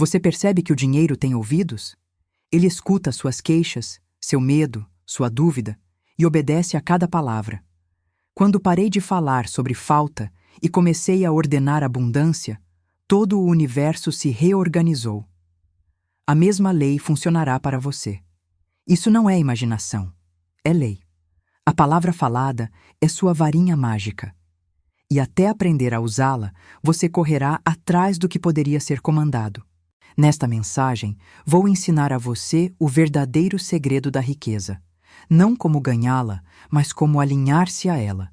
Você percebe que o dinheiro tem ouvidos? Ele escuta suas queixas, seu medo, sua dúvida e obedece a cada palavra. Quando parei de falar sobre falta e comecei a ordenar abundância, todo o universo se reorganizou. A mesma lei funcionará para você. Isso não é imaginação, é lei. A palavra falada é sua varinha mágica. E até aprender a usá-la, você correrá atrás do que poderia ser comandado. Nesta mensagem, vou ensinar a você o verdadeiro segredo da riqueza. Não como ganhá-la, mas como alinhar-se a ela.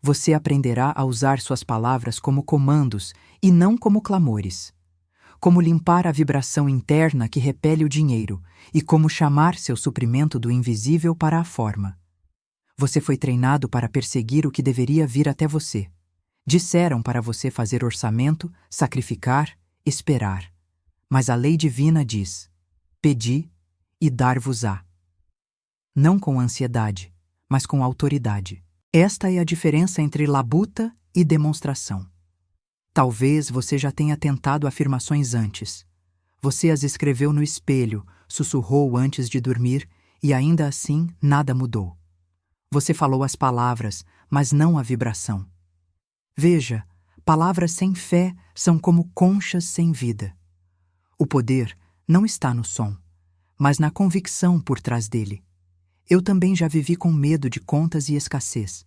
Você aprenderá a usar suas palavras como comandos e não como clamores. Como limpar a vibração interna que repele o dinheiro e como chamar seu suprimento do invisível para a forma. Você foi treinado para perseguir o que deveria vir até você. Disseram para você fazer orçamento, sacrificar, esperar. Mas a lei divina diz: pedi e dar-vos-á. Não com ansiedade, mas com autoridade. Esta é a diferença entre labuta e demonstração. Talvez você já tenha tentado afirmações antes. Você as escreveu no espelho, sussurrou antes de dormir e ainda assim nada mudou. Você falou as palavras, mas não a vibração. Veja, palavras sem fé são como conchas sem vida. O poder não está no som, mas na convicção por trás dele. Eu também já vivi com medo de contas e escassez.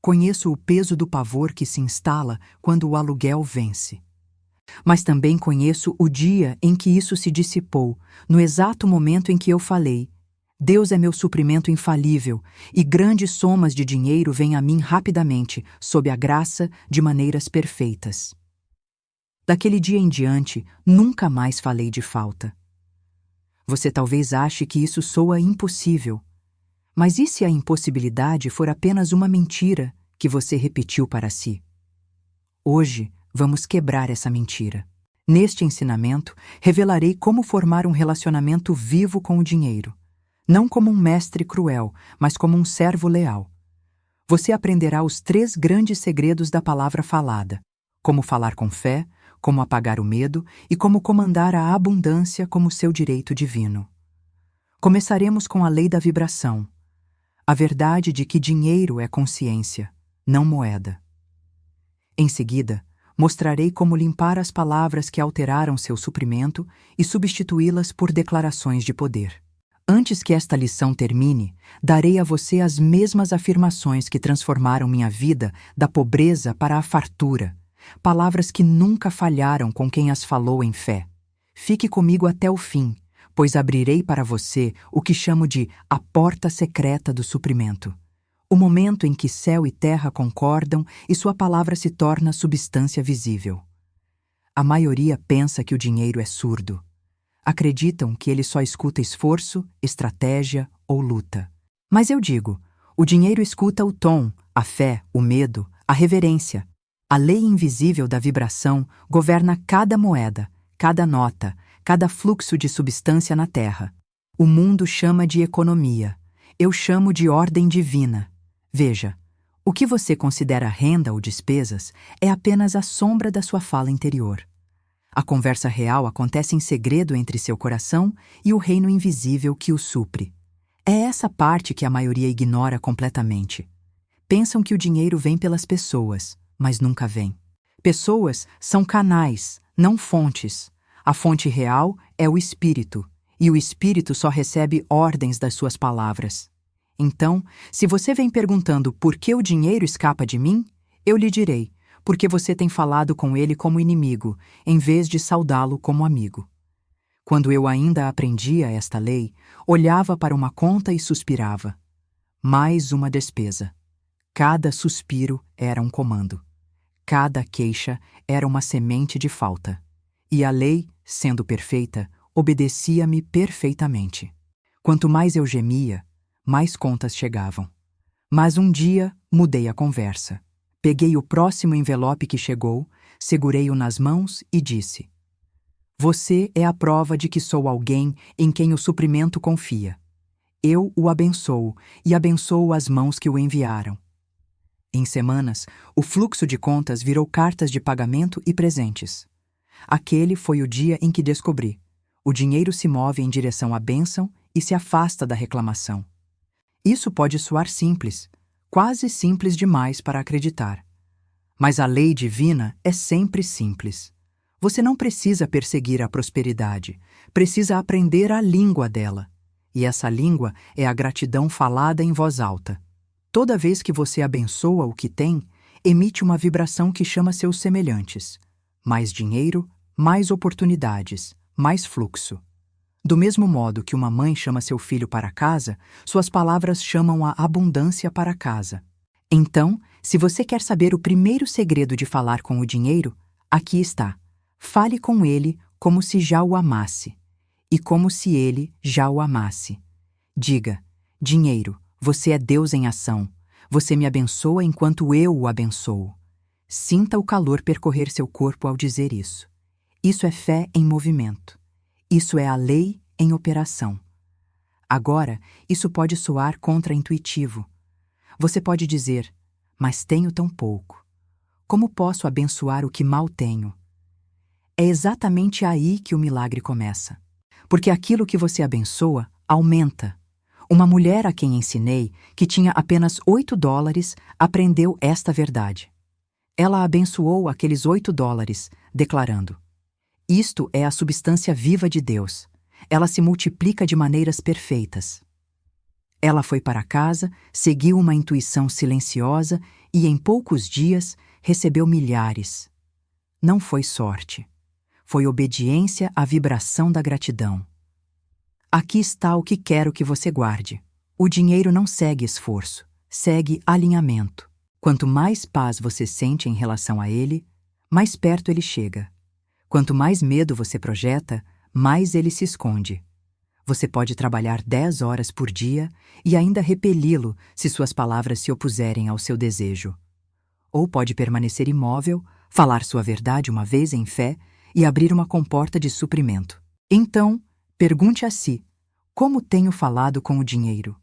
Conheço o peso do pavor que se instala quando o aluguel vence. Mas também conheço o dia em que isso se dissipou, no exato momento em que eu falei: Deus é meu suprimento infalível, e grandes somas de dinheiro vêm a mim rapidamente, sob a graça, de maneiras perfeitas. Daquele dia em diante, nunca mais falei de falta. Você talvez ache que isso soa impossível. Mas e se a impossibilidade for apenas uma mentira que você repetiu para si? Hoje, vamos quebrar essa mentira. Neste ensinamento, revelarei como formar um relacionamento vivo com o dinheiro. Não como um mestre cruel, mas como um servo leal. Você aprenderá os 3 grandes segredos da palavra falada: como falar com fé, como apagar o medo e como comandar a abundância como seu direito divino. Começaremos com a lei da vibração, a verdade de que dinheiro é consciência, não moeda. Em seguida, mostrarei como limpar as palavras que alteraram seu suprimento e substituí-las por declarações de poder. Antes que esta lição termine, darei a você as mesmas afirmações que transformaram minha vida da pobreza para a fartura, palavras que nunca falharam com quem as falou em fé. Fique comigo até o fim, pois abrirei para você o que chamo de a porta secreta do suprimento. O momento em que céu e terra concordam e sua palavra se torna substância visível. A maioria pensa que o dinheiro é surdo. Acreditam que ele só escuta esforço, estratégia ou luta. Mas eu digo, o dinheiro escuta o tom, a fé, o medo, a reverência. A lei invisível da vibração governa cada moeda, cada nota, cada fluxo de substância na Terra. O mundo chama de economia. Eu chamo de ordem divina. Veja, o que você considera renda ou despesas é apenas a sombra da sua fala interior. A conversa real acontece em segredo entre seu coração e o reino invisível que o supre. É essa parte que a maioria ignora completamente. Pensam que o dinheiro vem pelas pessoas, mas nunca vem. Pessoas são canais, não fontes. A fonte real é o espírito, e o espírito só recebe ordens das suas palavras. Então, se você vem perguntando por que o dinheiro escapa de mim, eu lhe direi: porque você tem falado com ele como inimigo, em vez de saudá-lo como amigo. Quando eu ainda aprendia esta lei, olhava para uma conta e suspirava. Mais uma despesa. Cada suspiro era um comando. Cada queixa era uma semente de falta. E a lei, sendo perfeita, obedecia-me perfeitamente. Quanto mais eu gemia, mais contas chegavam. Mas um dia mudei a conversa. Peguei o próximo envelope que chegou, segurei-o nas mãos e disse: Você é a prova de que sou alguém em quem o suprimento confia. Eu o abençoo e abençoo as mãos que o enviaram. Em semanas, o fluxo de contas virou cartas de pagamento e presentes. Aquele foi o dia em que descobri. O dinheiro se move em direção à bênção e se afasta da reclamação. Isso pode soar simples, quase simples demais para acreditar. Mas a lei divina é sempre simples. Você não precisa perseguir a prosperidade, precisa aprender a língua dela. E essa língua é a gratidão falada em voz alta. Toda vez que você abençoa o que tem, emite uma vibração que chama seus semelhantes. Mais dinheiro, mais oportunidades, mais fluxo. Do mesmo modo que uma mãe chama seu filho para casa, suas palavras chamam a abundância para casa. Então, se você quer saber o primeiro segredo de falar com o dinheiro, aqui está. Fale com ele como se já o amasse, e como se ele já o amasse. Diga: dinheiro, você é Deus em ação. Você me abençoa enquanto eu o abençoo. Sinta o calor percorrer seu corpo ao dizer isso. Isso é fé em movimento. Isso é a lei em operação. Agora, isso pode soar contraintuitivo. Você pode dizer: mas tenho tão pouco. Como posso abençoar o que mal tenho? É exatamente aí que o milagre começa. Porque aquilo que você abençoa aumenta. Uma mulher a quem ensinei, que tinha apenas $8, aprendeu esta verdade. Ela abençoou aqueles $8, declarando: isto é a substância viva de Deus. Ela se multiplica de maneiras perfeitas. Ela foi para casa, seguiu uma intuição silenciosa e, em poucos dias, recebeu milhares. Não foi sorte. Foi obediência à vibração da gratidão. Aqui está o que quero que você guarde. O dinheiro não segue esforço, segue alinhamento. Quanto mais paz você sente em relação a ele, mais perto ele chega. Quanto mais medo você projeta, mais ele se esconde. Você pode trabalhar 10 horas por dia e ainda repeli-lo se suas palavras se opuserem ao seu desejo. Ou pode permanecer imóvel, falar sua verdade uma vez em fé e abrir uma comporta de suprimento. Então, pergunte a si: como tenho falado com o dinheiro?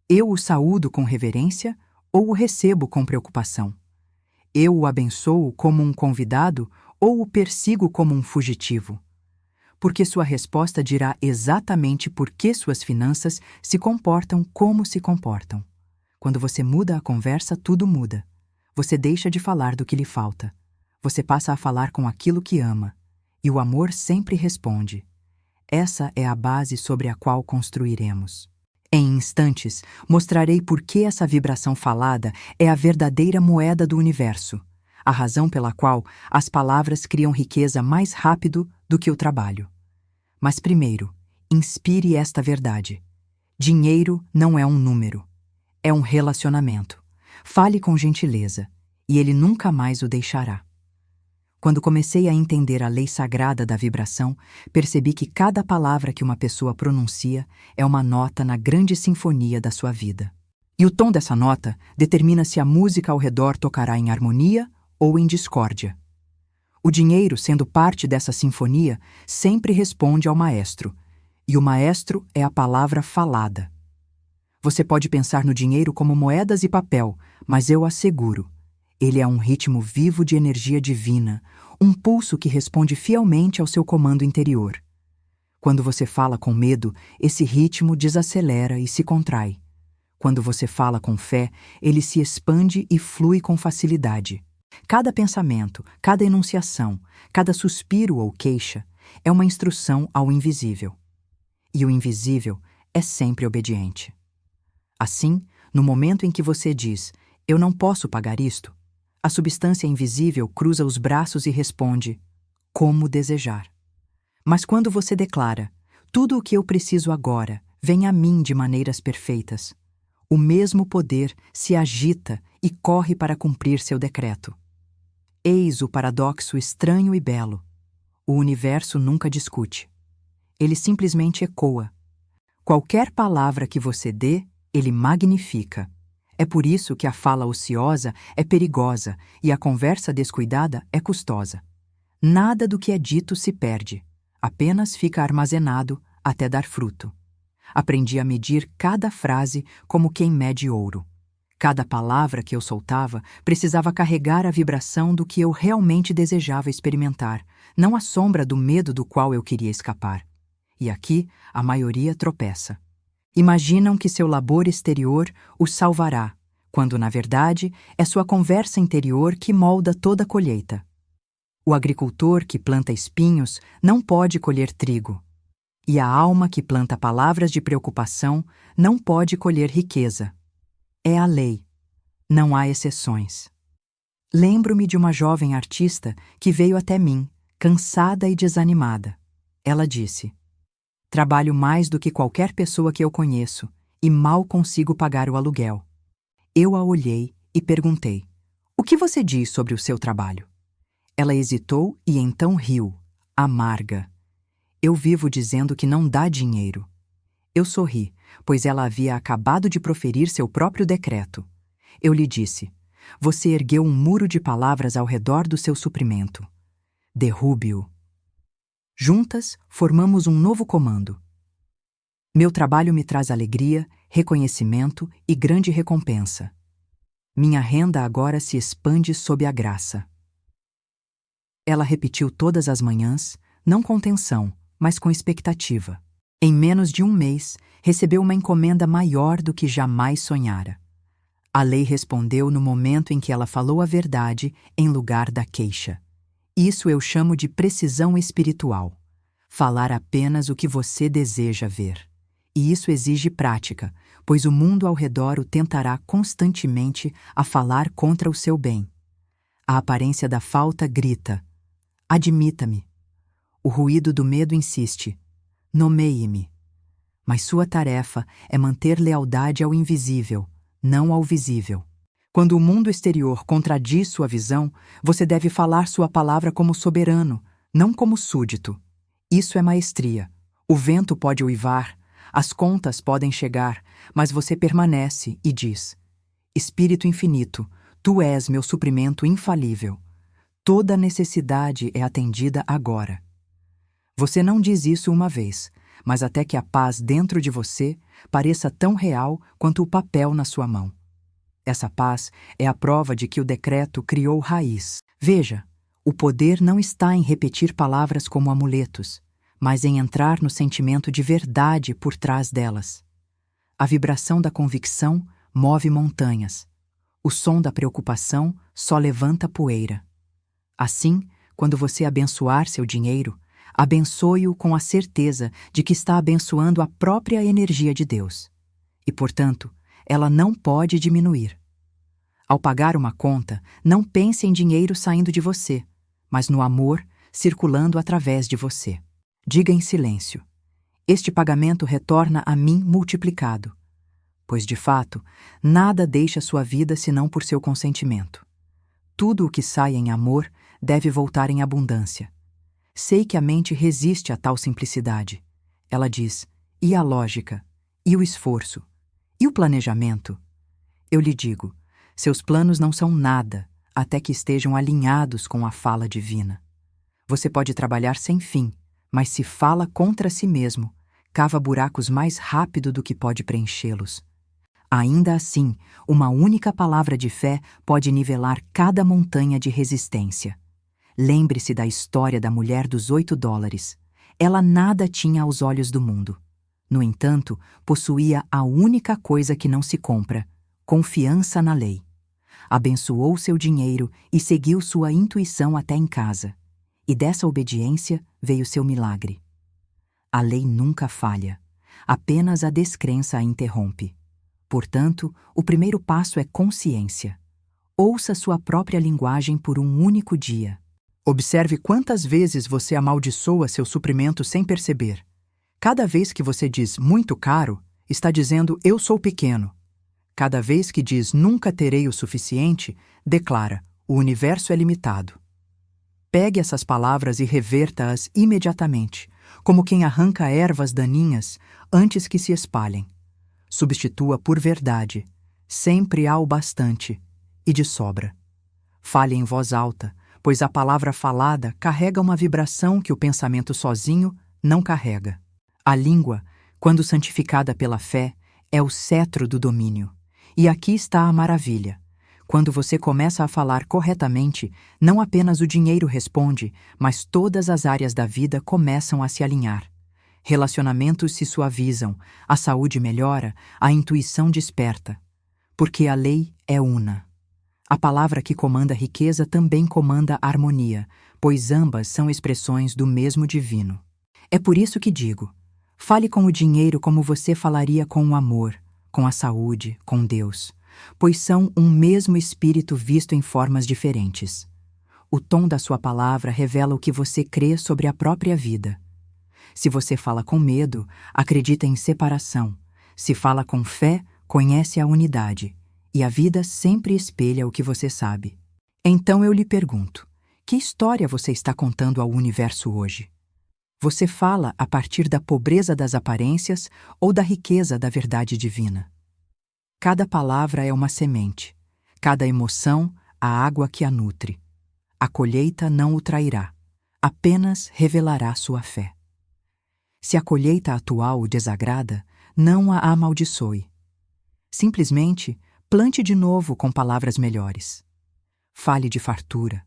Eu o saúdo com reverência ou o recebo com preocupação? Eu o abençoo como um convidado ou o persigo como um fugitivo? Porque sua resposta dirá exatamente por que suas finanças se comportam como se comportam. Quando você muda a conversa, tudo muda. Você deixa de falar do que lhe falta. Você passa a falar com aquilo que ama. E o amor sempre responde. Essa é a base sobre a qual construiremos. Em instantes, mostrarei por que essa vibração falada é a verdadeira moeda do universo, a razão pela qual as palavras criam riqueza mais rápido do que o trabalho. Mas primeiro, inspire esta verdade. Dinheiro não é um número, é um relacionamento. Fale com gentileza, e ele nunca mais o deixará. Quando comecei a entender a lei sagrada da vibração, percebi que cada palavra que uma pessoa pronuncia é uma nota na grande sinfonia da sua vida. E o tom dessa nota determina se a música ao redor tocará em harmonia ou em discórdia. O dinheiro, sendo parte dessa sinfonia, sempre responde ao maestro, e o maestro é a palavra falada. Você pode pensar no dinheiro como moedas e papel, mas eu asseguro, ele é um ritmo vivo de energia divina, um pulso que responde fielmente ao seu comando interior. Quando você fala com medo, esse ritmo desacelera e se contrai. Quando você fala com fé, ele se expande e flui com facilidade. Cada pensamento, cada enunciação, cada suspiro ou queixa é uma instrução ao invisível. E o invisível é sempre obediente. Assim, no momento em que você diz, eu não posso pagar isto, a substância invisível cruza os braços e responde, como desejar. Mas quando você declara, tudo o que eu preciso agora vem a mim de maneiras perfeitas, o mesmo poder se agita e corre para cumprir seu decreto. Eis o paradoxo estranho e belo. O universo nunca discute. Ele simplesmente ecoa. Qualquer palavra que você dê, ele magnifica. É por isso que a fala ociosa é perigosa e a conversa descuidada é custosa. Nada do que é dito se perde, apenas fica armazenado até dar fruto. Aprendi a medir cada frase como quem mede ouro. Cada palavra que eu soltava precisava carregar a vibração do que eu realmente desejava experimentar, não a sombra do medo do qual eu queria escapar. E aqui a maioria tropeça. Imaginam que seu labor exterior os salvará, quando, na verdade, é sua conversa interior que molda toda a colheita. O agricultor que planta espinhos não pode colher trigo. E a alma que planta palavras de preocupação não pode colher riqueza. É a lei. Não há exceções. Lembro-me de uma jovem artista que veio até mim, cansada e desanimada. Ela disse: "Trabalho mais do que qualquer pessoa que eu conheço e mal consigo pagar o aluguel." Eu a olhei e perguntei: "O que você diz sobre o seu trabalho?" Ela hesitou e então riu, amarga. "Eu vivo dizendo que não dá dinheiro." Eu sorri, pois ela havia acabado de proferir seu próprio decreto. Eu lhe disse: "Você ergueu um muro de palavras ao redor do seu suprimento. Derrube-o." Juntas, formamos um novo comando. Meu trabalho me traz alegria, reconhecimento e grande recompensa. Minha renda agora se expande sob a graça. Ela repetiu todas as manhãs, não com tensão, mas com expectativa. Em menos de um mês, recebeu uma encomenda maior do que jamais sonhara. A lei respondeu no momento em que ela falou a verdade em lugar da queixa. Isso eu chamo de precisão espiritual. Falar apenas o que você deseja ver. E isso exige prática, pois o mundo ao redor o tentará constantemente a falar contra o seu bem. A aparência da falta grita: "Admita-me." O ruído do medo insiste: "Nomeie-me." Mas sua tarefa é manter lealdade ao invisível, não ao visível. Quando o mundo exterior contradiz sua visão, você deve falar sua palavra como soberano, não como súdito. Isso é maestria. O vento pode uivar, as contas podem chegar, mas você permanece e diz: "Espírito infinito, tu és meu suprimento infalível. Toda necessidade é atendida agora." Você não diz isso uma vez, mas até que a paz dentro de você pareça tão real quanto o papel na sua mão. Essa paz é a prova de que o decreto criou raiz. Veja, o poder não está em repetir palavras como amuletos, mas em entrar no sentimento de verdade por trás delas. A vibração da convicção move montanhas. O som da preocupação só levanta poeira. Assim, quando você abençoar seu dinheiro, abençoe-o com a certeza de que está abençoando a própria energia de Deus. E, portanto, ela não pode diminuir. Ao pagar uma conta, não pense em dinheiro saindo de você, mas no amor circulando através de você. Diga em silêncio: "Este pagamento retorna a mim multiplicado." Pois, de fato, nada deixa sua vida senão por seu consentimento. Tudo o que sai em amor deve voltar em abundância. Sei que a mente resiste a tal simplicidade. Ela diz: "E a lógica? E o esforço? E o planejamento?" Eu lhe digo: seus planos não são nada até que estejam alinhados com a fala divina. Você pode trabalhar sem fim, mas se fala contra si mesmo, cava buracos mais rápido do que pode preenchê-los. Ainda assim, uma única palavra de fé pode nivelar cada montanha de resistência. Lembre-se da história da mulher dos $8. Ela nada tinha aos olhos do mundo. No entanto, possuía a única coisa que não se compra: confiança na lei. Abençoou seu dinheiro e seguiu sua intuição até em casa. E dessa obediência veio seu milagre. A lei nunca falha. Apenas a descrença a interrompe. Portanto, o primeiro passo é consciência. Ouça sua própria linguagem por um único dia. Observe quantas vezes você amaldiçoa seu suprimento sem perceber. Cada vez que você diz "muito caro", está dizendo "eu sou pequeno". Cada vez que diz "nunca terei o suficiente", declara "o universo é limitado". Pegue essas palavras e reverta-as imediatamente, como quem arranca ervas daninhas antes que se espalhem. Substitua por verdade: sempre há o bastante, e de sobra. Fale em voz alta, pois a palavra falada carrega uma vibração que o pensamento sozinho não carrega. A língua, quando santificada pela fé, é o cetro do domínio, E aqui está a maravilha. Quando você começa a falar corretamente, não apenas o dinheiro responde, mas todas as áreas da vida começam a se alinhar. Relacionamentos se suavizam, a saúde melhora, a intuição desperta. Porque a lei é una. A palavra que comanda a riqueza também comanda a harmonia, pois ambas são expressões do mesmo divino. É por isso que digo: fale com o dinheiro como você falaria com o amor, com a saúde, com Deus, pois são um mesmo espírito visto em formas diferentes. O tom da sua palavra revela o que você crê sobre a própria vida. Se você fala com medo, acredita em separação. Se fala com fé, conhece a unidade. E a vida sempre espelha o que você sabe. Então eu lhe pergunto: que história você está contando ao universo hoje? Você fala a partir da pobreza das aparências ou da riqueza da verdade divina? Cada palavra é uma semente, cada emoção, a água que a nutre. A colheita não o trairá, apenas revelará sua fé. Se a colheita atual o desagrada, não a amaldiçoe. Simplesmente, plante de novo com palavras melhores. Fale de fartura.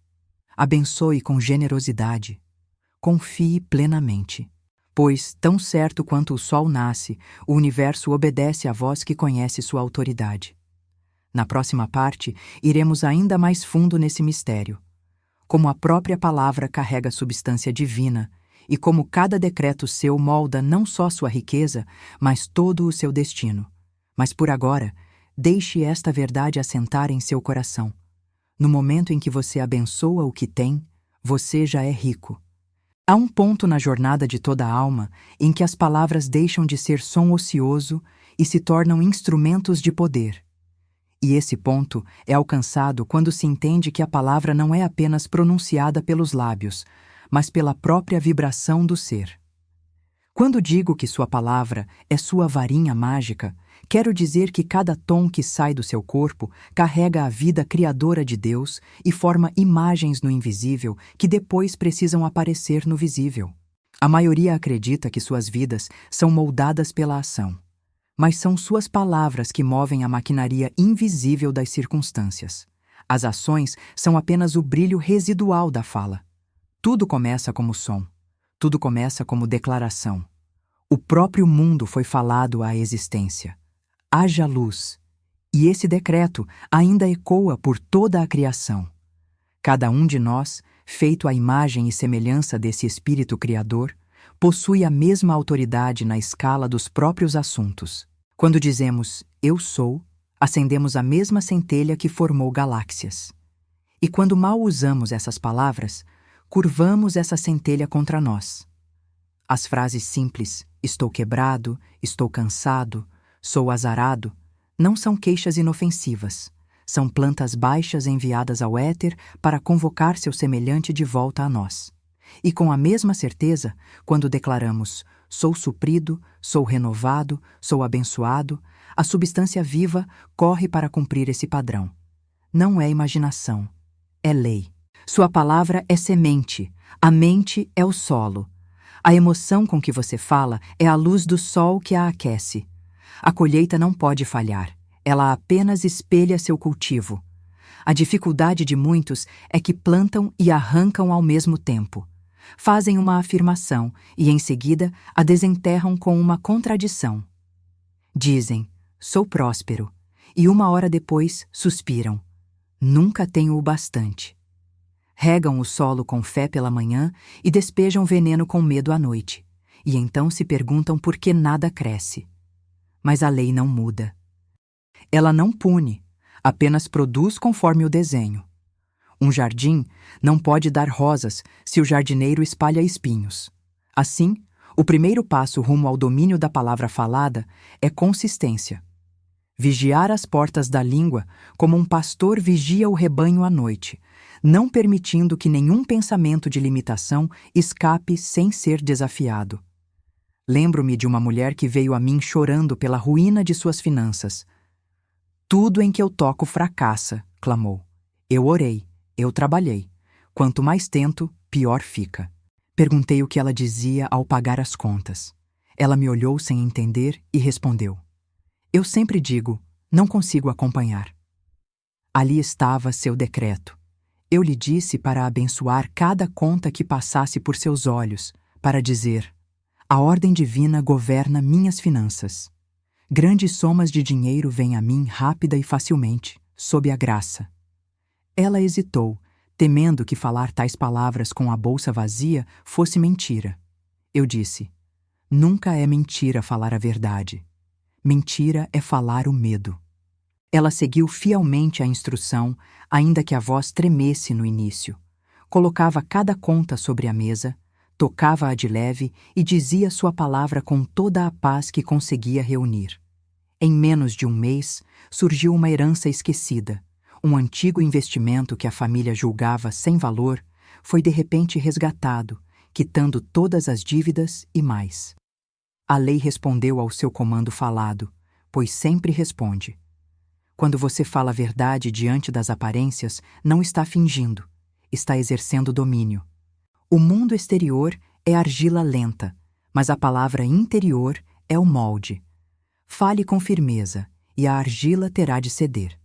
Abençoe com generosidade. Confie plenamente. Pois, tão certo quanto o sol nasce, o universo obedece à voz que conhece sua autoridade. Na próxima parte, iremos ainda mais fundo nesse mistério. Como a própria palavra carrega substância divina, e como cada decreto seu molda não só sua riqueza, mas todo o seu destino. Mas por agora, deixe esta verdade assentar em seu coração. No momento em que você abençoa o que tem, você já é rico. Há um ponto na jornada de toda a alma em que as palavras deixam de ser som ocioso e se tornam instrumentos de poder. E esse ponto é alcançado quando se entende que a palavra não é apenas pronunciada pelos lábios, mas pela própria vibração do ser. Quando digo que sua palavra é sua varinha mágica, quero dizer que cada tom que sai do seu corpo carrega a vida criadora de Deus e forma imagens no invisível que depois precisam aparecer no visível. A maioria acredita que suas vidas são moldadas pela ação, mas são suas palavras que movem a maquinaria invisível das circunstâncias. As ações são apenas o brilho residual da fala. Tudo começa como som. Tudo começa como declaração. O próprio mundo foi falado à existência. Haja luz. E esse decreto ainda ecoa por toda a criação. Cada um de nós, feito à imagem e semelhança desse Espírito Criador, possui a mesma autoridade na escala dos próprios assuntos. Quando dizemos "eu sou", acendemos a mesma centelha que formou galáxias. E quando mal usamos essas palavras, curvamos essa centelha contra nós. As frases simples "estou quebrado", "estou cansado", "sou azarado", não são queixas inofensivas. São plantas baixas enviadas ao éter para convocar seu semelhante de volta a nós. E com a mesma certeza, quando declaramos "sou suprido", "sou renovado", "sou abençoado", a substância viva corre para cumprir esse padrão. Não é imaginação, é lei. Sua palavra é semente, a mente é o solo. A emoção com que você fala é a luz do sol que a aquece. A colheita não pode falhar, ela apenas espelha seu cultivo. A dificuldade de muitos é que plantam e arrancam ao mesmo tempo. Fazem uma afirmação e, em seguida, a desenterram com uma contradição. Dizem, "sou próspero", e uma hora depois suspiram, "nunca tenho o bastante". Regam o solo com fé pela manhã e despejam veneno com medo à noite, e então se perguntam por que nada cresce. Mas a lei não muda. Ela não pune, apenas produz conforme o desenho. Um jardim não pode dar rosas se o jardineiro espalha espinhos. Assim, o primeiro passo rumo ao domínio da palavra falada é consistência. Vigiar as portas da língua como um pastor vigia o rebanho à noite, não permitindo que nenhum pensamento de limitação escape sem ser desafiado. Lembro-me de uma mulher que veio a mim chorando pela ruína de suas finanças. "Tudo em que eu toco fracassa", clamou. Eu orei, eu trabalhei. Quanto mais tento, pior fica. Perguntei o que ela dizia ao pagar as contas. Ela me olhou sem entender e respondeu: "Eu sempre digo, Não consigo acompanhar. Ali estava seu decreto. Eu lhe disse para abençoar cada conta que passasse por seus olhos, para dizer: a ordem divina governa minhas finanças. Grandes somas de dinheiro vêm a mim rápida e facilmente, sob a graça. Ela hesitou, temendo que falar tais palavras com a bolsa vazia fosse mentira. Eu disse: nunca é mentira falar a verdade. Mentira é falar o medo. Ela seguiu fielmente a instrução, ainda que a voz tremesse no início. Colocava cada conta sobre a mesa, tocava-a de leve e dizia sua palavra com toda a paz que conseguia reunir. Em menos de um mês, surgiu uma herança esquecida. Um antigo investimento que a família julgava sem valor foi de repente resgatado, quitando todas as dívidas e mais. A lei respondeu ao seu comando falado, pois sempre responde. Quando você fala a verdade diante das aparências, não está fingindo, está exercendo domínio. O mundo exterior é argila lenta, mas a palavra interior é o molde. Fale com firmeza, e a argila terá de ceder.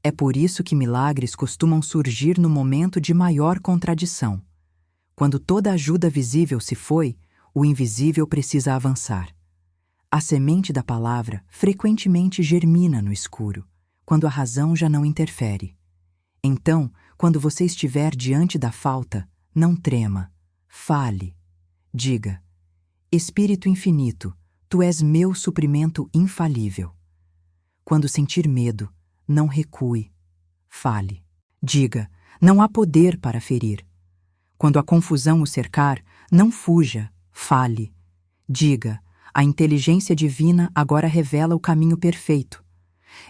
É por isso que milagres costumam surgir no momento de maior contradição. Quando toda a ajuda visível se foi, o invisível precisa avançar. A semente da palavra frequentemente germina no escuro, quando a razão já não interfere. Então, quando você estiver diante da falta, não trema, fale. Diga: Espírito infinito, tu és meu suprimento infalível. Quando sentir medo, não recue, fale. Diga: não há poder para ferir. Quando a confusão o cercar, não fuja, fale. Diga: a inteligência divina agora revela o caminho perfeito.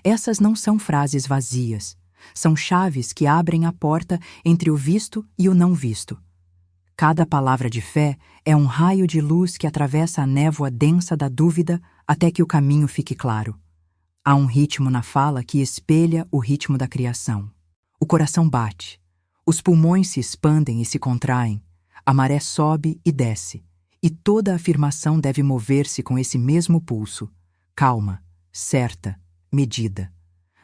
Essas não são frases vazias, são chaves que abrem a porta entre o visto e o não visto. Cada palavra de fé é um raio de luz que atravessa a névoa densa da dúvida até que o caminho fique claro. Há um ritmo na fala que espelha o ritmo da criação. O coração bate, os pulmões se expandem e se contraem, a maré sobe e desce, e toda afirmação deve mover-se com esse mesmo pulso, calma, certa, medida.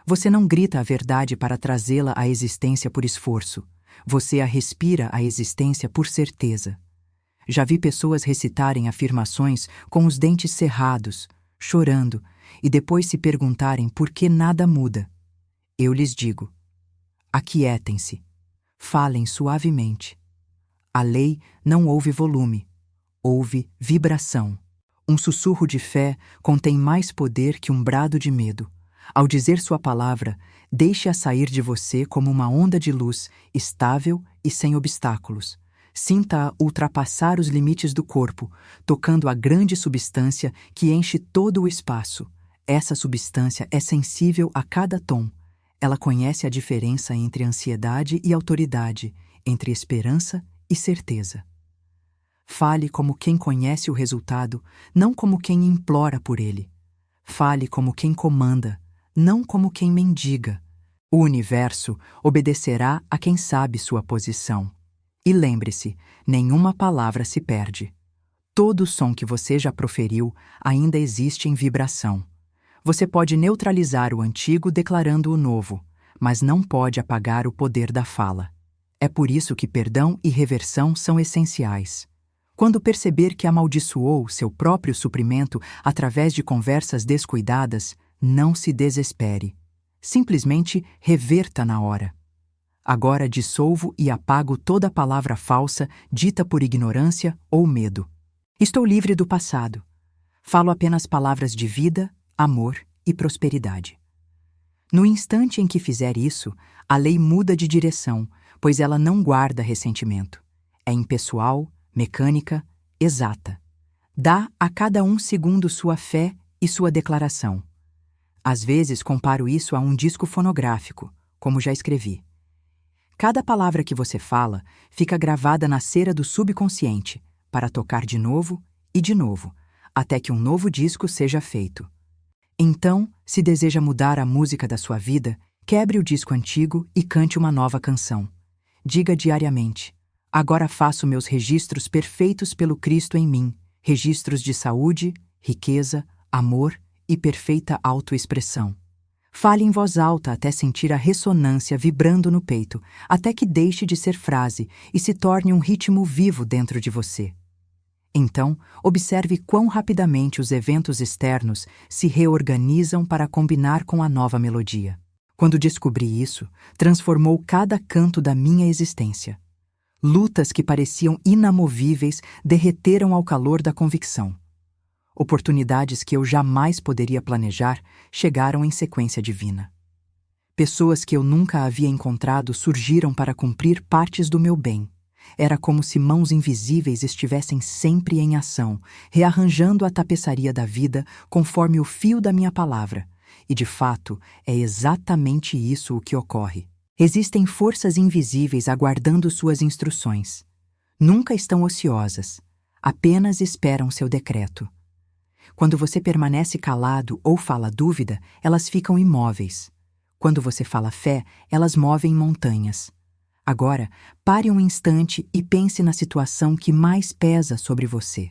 Você não grita a verdade para trazê-la à existência por esforço, você a respira à existência por certeza. Já vi pessoas recitarem afirmações com os dentes cerrados, chorando, e depois se perguntarem por que nada muda. Eu lhes digo: aquietem-se, falem suavemente. A lei não ouve volume, ouve vibração. Um sussurro de fé contém mais poder que um brado de medo. Ao dizer sua palavra, deixe-a sair de você como uma onda de luz, estável e sem obstáculos. Sinta-a ultrapassar os limites do corpo, tocando a grande substância que enche todo o espaço. Essa substância é sensível a cada tom. Ela conhece a diferença entre ansiedade e autoridade, entre esperança e certeza. Fale como quem conhece o resultado, não como quem implora por ele. Fale como quem comanda, não como quem mendiga. O universo obedecerá a quem sabe sua posição. E lembre-se, nenhuma palavra se perde. Todo som que você já proferiu ainda existe em vibração. Você pode neutralizar o antigo declarando o novo, mas não pode apagar o poder da fala. É por isso que perdão e reversão são essenciais. Quando perceber que amaldiçoou seu próprio suprimento através de conversas descuidadas, não se desespere. Simplesmente reverta na hora. Agora dissolvo e apago toda palavra falsa dita por ignorância ou medo. Estou livre do passado. Falo apenas palavras de vida, amor e prosperidade. No instante em que fizer isso, a lei muda de direção, pois ela não guarda ressentimento. É impessoal, mecânica, exata. Dá a cada um segundo sua fé e sua declaração. Às vezes comparo isso a um disco fonográfico, como já escrevi. Cada palavra que você fala fica gravada na cera do subconsciente, para tocar de novo, até que um novo disco seja feito. Então, se deseja mudar a música da sua vida, quebre o disco antigo e cante uma nova canção. Diga diariamente: agora faço meus registros perfeitos pelo Cristo em mim, registros de saúde, riqueza, amor e perfeita autoexpressão. Fale em voz alta até sentir a ressonância vibrando no peito, até que deixe de ser frase e se torne um ritmo vivo dentro de você. Então, observe quão rapidamente os eventos externos se reorganizam para combinar com a nova melodia. Quando descobri isso, transformou cada canto da minha existência. Lutas que pareciam inamovíveis derreteram ao calor da convicção. Oportunidades que eu jamais poderia planejar chegaram em sequência divina. Pessoas que eu nunca havia encontrado surgiram para cumprir partes do meu bem. Era como se mãos invisíveis estivessem sempre em ação, rearranjando a tapeçaria da vida conforme o fio da minha palavra. E, de fato, é exatamente isso o que ocorre. Existem forças invisíveis aguardando suas instruções. Nunca estão ociosas, apenas esperam seu decreto. Quando você permanece calado ou fala dúvida, elas ficam imóveis. Quando você fala fé, elas movem montanhas. Agora, pare um instante e pense na situação que mais pesa sobre você.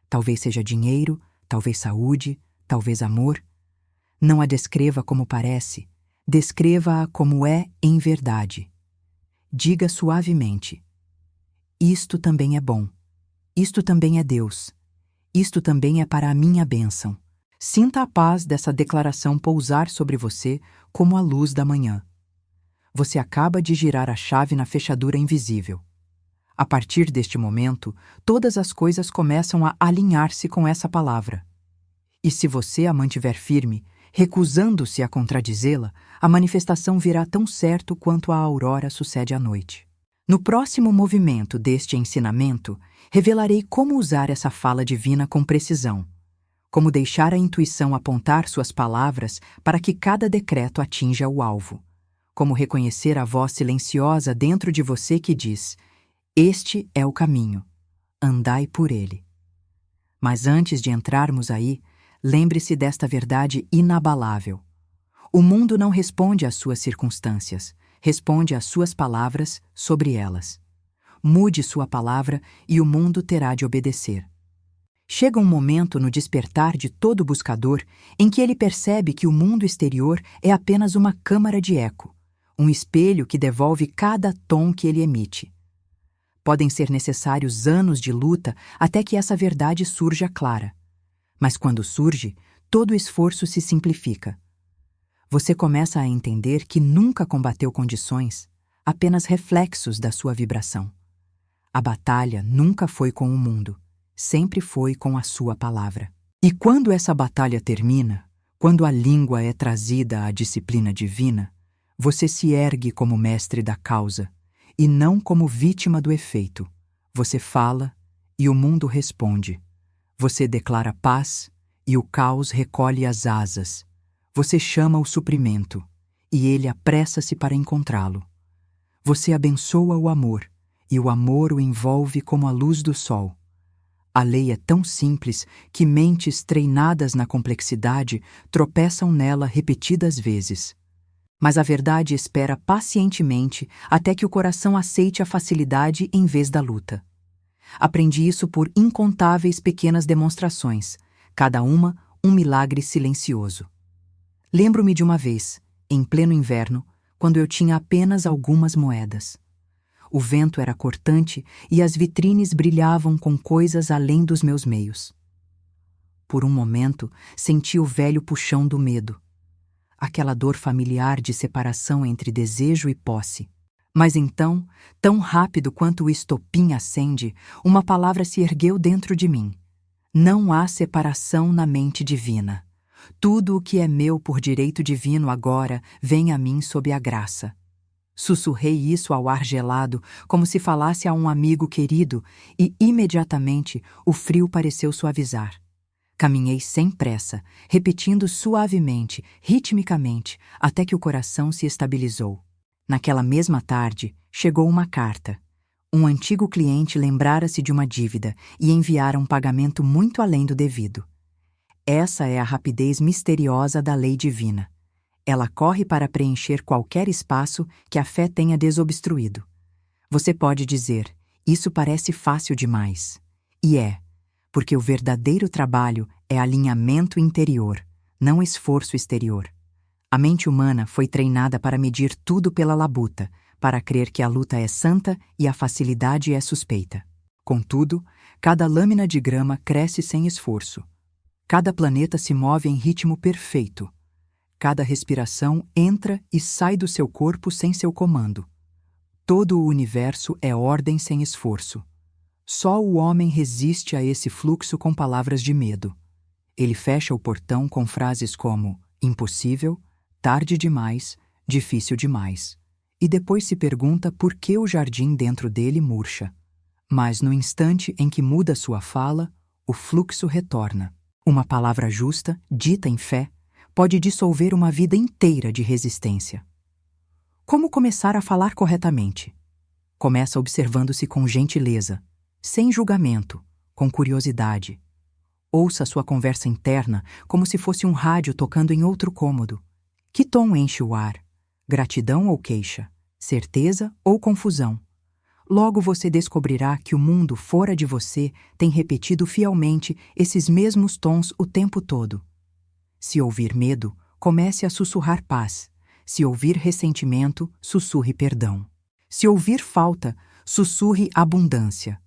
Talvez seja dinheiro, talvez saúde, talvez amor. Não a descreva como parece, descreva-a como é em verdade. Diga suavemente: isto também é bom. Isto também é Deus. Isto também é para a minha bênção. Sinta a paz dessa declaração pousar sobre você como a luz da manhã. Você acaba de girar a chave na fechadura invisível. A partir deste momento, todas as coisas começam a alinhar-se com essa palavra. E se você a mantiver firme, recusando-se a contradizê-la, a manifestação virá tão certo quanto a aurora sucede à noite. No próximo movimento deste ensinamento, revelarei como usar essa fala divina com precisão, como deixar a intuição apontar suas palavras para que cada decreto atinja o alvo, como reconhecer a voz silenciosa dentro de você que diz: este é o caminho, andai por ele. Mas antes de entrarmos aí, lembre-se desta verdade inabalável. O mundo não responde às suas circunstâncias, responde às suas palavras sobre elas. Mude sua palavra e o mundo terá de obedecer. Chega um momento no despertar de todo buscador em que ele percebe que o mundo exterior é apenas uma câmara de eco, um espelho que devolve cada tom que ele emite. Podem ser necessários anos de luta até que essa verdade surja clara. Mas quando surge, todo o esforço se simplifica. Você começa a entender que nunca combateu condições, apenas reflexos da sua vibração. A batalha nunca foi com o mundo, sempre foi com a sua palavra. E quando essa batalha termina, quando a língua é trazida à disciplina divina, você se ergue como mestre da causa, e não como vítima do efeito. Você fala e o mundo responde. Você declara paz e o caos recolhe as asas. Você chama o suprimento e ele apressa-se para encontrá-lo. Você abençoa o amor e o amor o envolve como a luz do sol. A lei é tão simples que mentes treinadas na complexidade tropeçam nela repetidas vezes. Mas a verdade espera pacientemente até que o coração aceite a facilidade em vez da luta. Aprendi isso por incontáveis pequenas demonstrações, cada uma um milagre silencioso. Lembro-me de uma vez, em pleno inverno, quando eu tinha apenas algumas moedas. O vento era cortante e as vitrines brilhavam com coisas além dos meus meios. Por um momento, senti o velho puxão do medo, aquela dor familiar de separação entre desejo e posse. Mas então, tão rápido quanto o estopim acende, uma palavra se ergueu dentro de mim. Não há separação na mente divina. Tudo o que é meu por direito divino agora vem a mim sob a graça. Sussurrei isso ao ar gelado, como se falasse a um amigo querido, e imediatamente o frio pareceu suavizar. Caminhei sem pressa, repetindo suavemente, ritmicamente, até que o coração se estabilizou. Naquela mesma tarde, chegou uma carta. Um antigo cliente lembrara-se de uma dívida e enviara um pagamento muito além do devido. Essa é a rapidez misteriosa da lei divina. Ela corre para preencher qualquer espaço que a fé tenha desobstruído. Você pode dizer, isso parece fácil demais. E é, porque o verdadeiro trabalho é alinhamento interior, não esforço exterior. A mente humana foi treinada para medir tudo pela labuta, para crer que a luta é santa e a facilidade é suspeita. Contudo, cada lâmina de grama cresce sem esforço. Cada planeta se move em ritmo perfeito. Cada respiração entra e sai do seu corpo sem seu comando. Todo o universo é ordem sem esforço. Só o homem resiste a esse fluxo com palavras de medo. Ele fecha o portão com frases como impossível, tarde demais, difícil demais. E depois se pergunta por que o jardim dentro dele murcha. Mas no instante em que muda sua fala, o fluxo retorna. Uma palavra justa, dita em fé, pode dissolver uma vida inteira de resistência. Como começar a falar corretamente? Começa observando-se com gentileza, sem julgamento, com curiosidade. Ouça sua conversa interna como se fosse um rádio tocando em outro cômodo. Que tom enche o ar? Gratidão ou queixa? Certeza ou confusão? Logo você descobrirá que o mundo fora de você tem repetido fielmente esses mesmos tons o tempo todo. Se ouvir medo, comece a sussurrar paz. Se ouvir ressentimento, sussurre perdão. Se ouvir falta, sussurre abundância.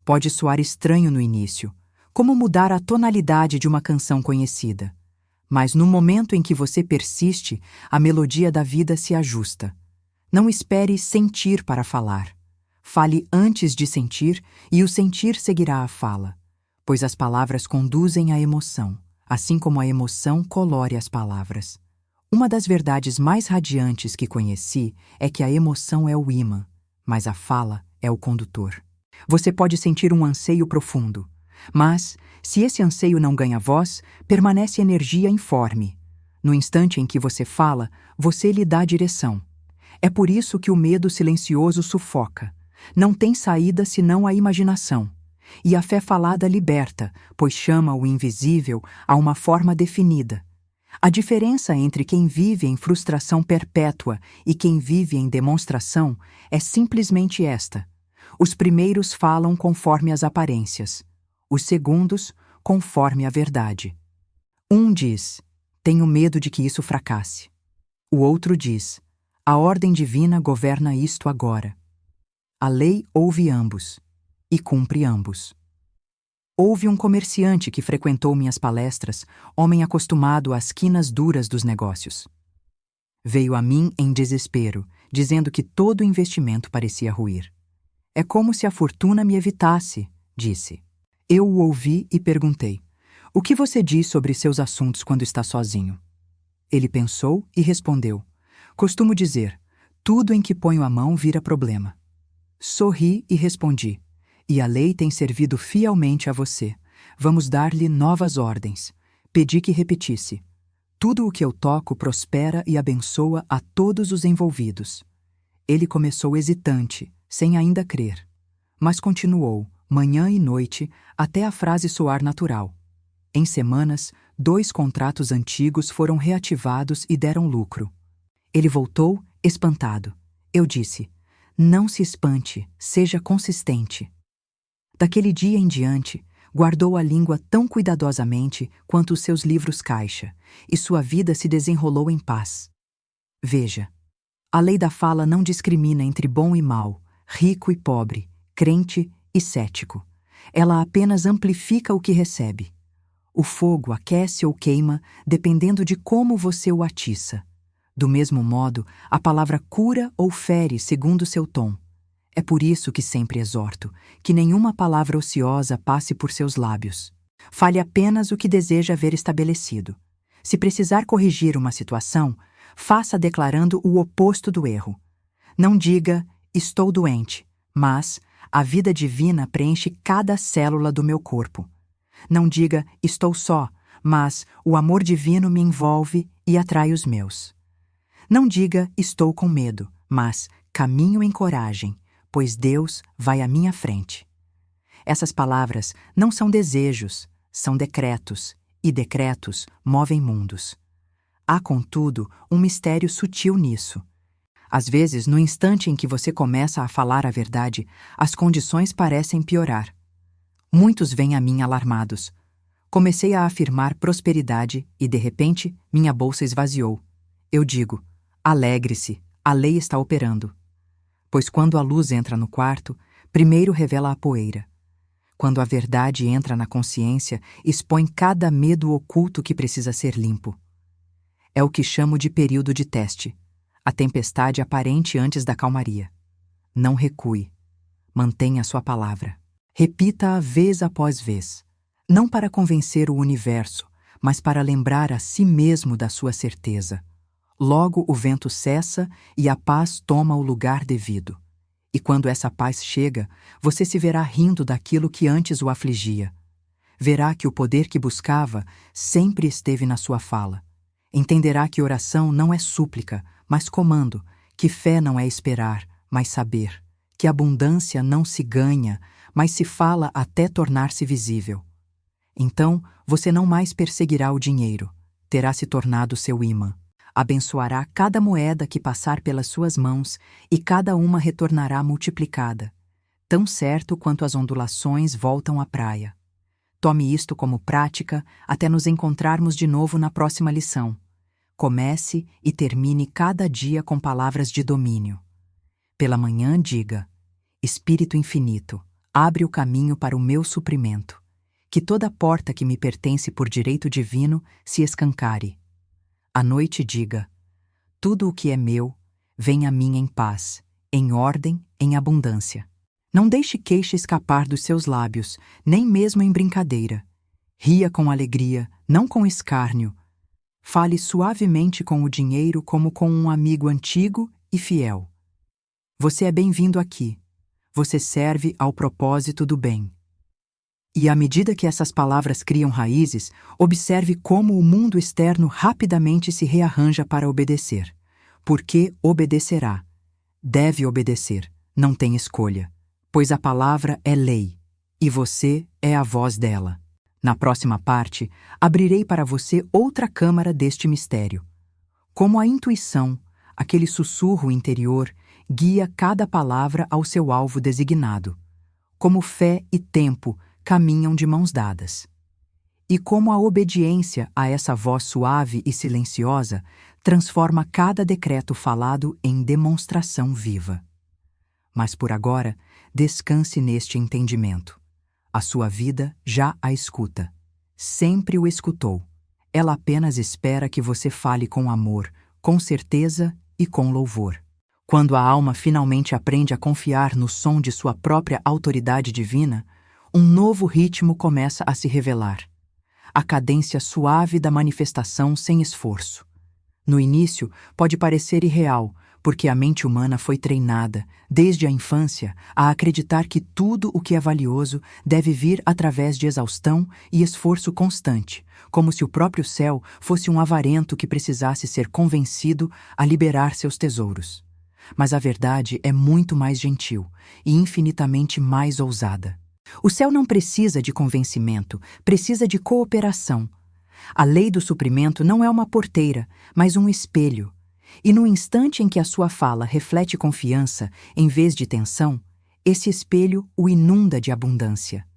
Pode soar estranho no início, como mudar a tonalidade de uma canção conhecida. Mas no momento em que você persiste, a melodia da vida se ajusta. Não espere sentir para falar. Fale antes de sentir e o sentir seguirá a fala, pois as palavras conduzem à emoção, assim como a emoção colore as palavras. Uma das verdades mais radiantes que conheci é que a emoção é o ímã, mas a fala é o condutor. Você pode sentir um anseio profundo, mas, se esse anseio não ganha voz, permanece energia informe. No instante em que você fala, você lhe dá direção. É por isso que o medo silencioso sufoca. Não tem saída senão a imaginação. E a fé falada liberta, pois chama o invisível a uma forma definida. A diferença entre quem vive em frustração perpétua e quem vive em demonstração é simplesmente esta. Os primeiros falam conforme as aparências. Os segundos, conforme a verdade. Um diz, tenho medo de que isso fracasse. O outro diz, a ordem divina governa isto agora. A lei ouve ambos, e cumpre ambos. Houve um comerciante que frequentou minhas palestras, homem acostumado às quinas duras dos negócios. Veio a mim em desespero, dizendo que todo investimento parecia ruir. É como se a fortuna me evitasse, disse. Eu o ouvi e perguntei, o que você diz sobre seus assuntos quando está sozinho? Ele pensou e respondeu, costumo dizer, tudo em que ponho a mão vira problema. Sorri e respondi, e a lei tem servido fielmente a você. Vamos dar-lhe novas ordens. Pedi que repetisse. Tudo o que eu toco prospera e abençoa a todos os envolvidos. Ele começou hesitante, sem ainda crer. Mas continuou, manhã e noite, até a frase soar natural. Em semanas, 2 contratos antigos foram reativados e deram lucro. Ele voltou, espantado. Eu disse, não se espante, seja consistente. Daquele dia em diante, guardou a língua tão cuidadosamente quanto os seus livros caixa, e sua vida se desenrolou em paz. Veja, a lei da fala não discrimina entre bom e mal, rico e pobre, crente e cético. Ela apenas amplifica o que recebe. O fogo aquece ou queima dependendo de como você o atiça. Do mesmo modo, a palavra cura ou fere segundo seu tom. É por isso que sempre exorto, que nenhuma palavra ociosa passe por seus lábios. Fale apenas o que deseja ver estabelecido. Se precisar corrigir uma situação, faça declarando o oposto do erro. Não diga, estou doente, mas a vida divina preenche cada célula do meu corpo. Não diga, estou só, mas o amor divino me envolve e atrai os meus. Não diga, estou com medo, mas caminho em coragem, pois Deus vai à minha frente. Essas palavras não são desejos, são decretos, e decretos movem mundos. Há, contudo, um mistério sutil nisso. Às vezes, no instante em que você começa a falar a verdade, as condições parecem piorar. Muitos vêm a mim alarmados. Comecei a afirmar prosperidade e, de repente, minha bolsa esvaziou. Eu digo: alegre-se, a lei está operando. Pois quando a luz entra no quarto, primeiro revela a poeira. Quando a verdade entra na consciência, expõe cada medo oculto que precisa ser limpo. É o que chamo de período de teste, a tempestade aparente antes da calmaria. Não recue. Mantenha sua palavra. Repita-a vez após vez, não para convencer o universo, mas para lembrar a si mesmo da sua certeza. Logo o vento cessa e a paz toma o lugar devido. E quando essa paz chega, você se verá rindo daquilo que antes o afligia. Verá que o poder que buscava sempre esteve na sua fala. Entenderá que oração não é súplica, mas comando, que fé não é esperar, mas saber, que abundância não se ganha, mas se fala até tornar-se visível. Então, você não mais perseguirá o dinheiro, terá se tornado seu imã. Abençoará cada moeda que passar pelas suas mãos e cada uma retornará multiplicada, tão certo quanto as ondulações voltam à praia. Tome isto como prática até nos encontrarmos de novo na próxima lição. Comece e termine cada dia com palavras de domínio. Pela manhã diga: Espírito infinito, abre o caminho para o meu suprimento. Que toda porta que me pertence por direito divino se escancare. À noite diga: tudo o que é meu, vem a mim em paz, em ordem, em abundância. Não deixe queixa escapar dos seus lábios, nem mesmo em brincadeira. Ria com alegria, não com escárnio. Fale suavemente com o dinheiro como com um amigo antigo e fiel. Você é bem-vindo aqui. Você serve ao propósito do bem. E à medida que essas palavras criam raízes, observe como o mundo externo rapidamente se rearranja para obedecer. Porque obedecerá. Deve obedecer, não tem escolha. Pois a palavra é lei, e você é a voz dela. Na próxima parte, abrirei para você outra câmara deste mistério. Como a intuição, aquele sussurro interior, guia cada palavra ao seu alvo designado. Como fé e tempo caminham de mãos dadas. E como a obediência a essa voz suave e silenciosa transforma cada decreto falado em demonstração viva. Mas por agora, descanse neste entendimento. A sua vida já a escuta. Sempre o escutou. Ela apenas espera que você fale com amor, com certeza e com louvor. Quando a alma finalmente aprende a confiar no som de sua própria autoridade divina, um novo ritmo começa a se revelar. A cadência suave da manifestação sem esforço. No início, pode parecer irreal, porque a mente humana foi treinada, desde a infância, a acreditar que tudo o que é valioso deve vir através de exaustão e esforço constante, como se o próprio céu fosse um avarento que precisasse ser convencido a liberar seus tesouros. Mas a verdade é muito mais gentil e infinitamente mais ousada. O céu não precisa de convencimento, precisa de cooperação. A lei do suprimento não é uma porteira, mas um espelho. E no instante em que a sua fala reflete confiança, em vez de tensão, esse espelho o inunda de abundância.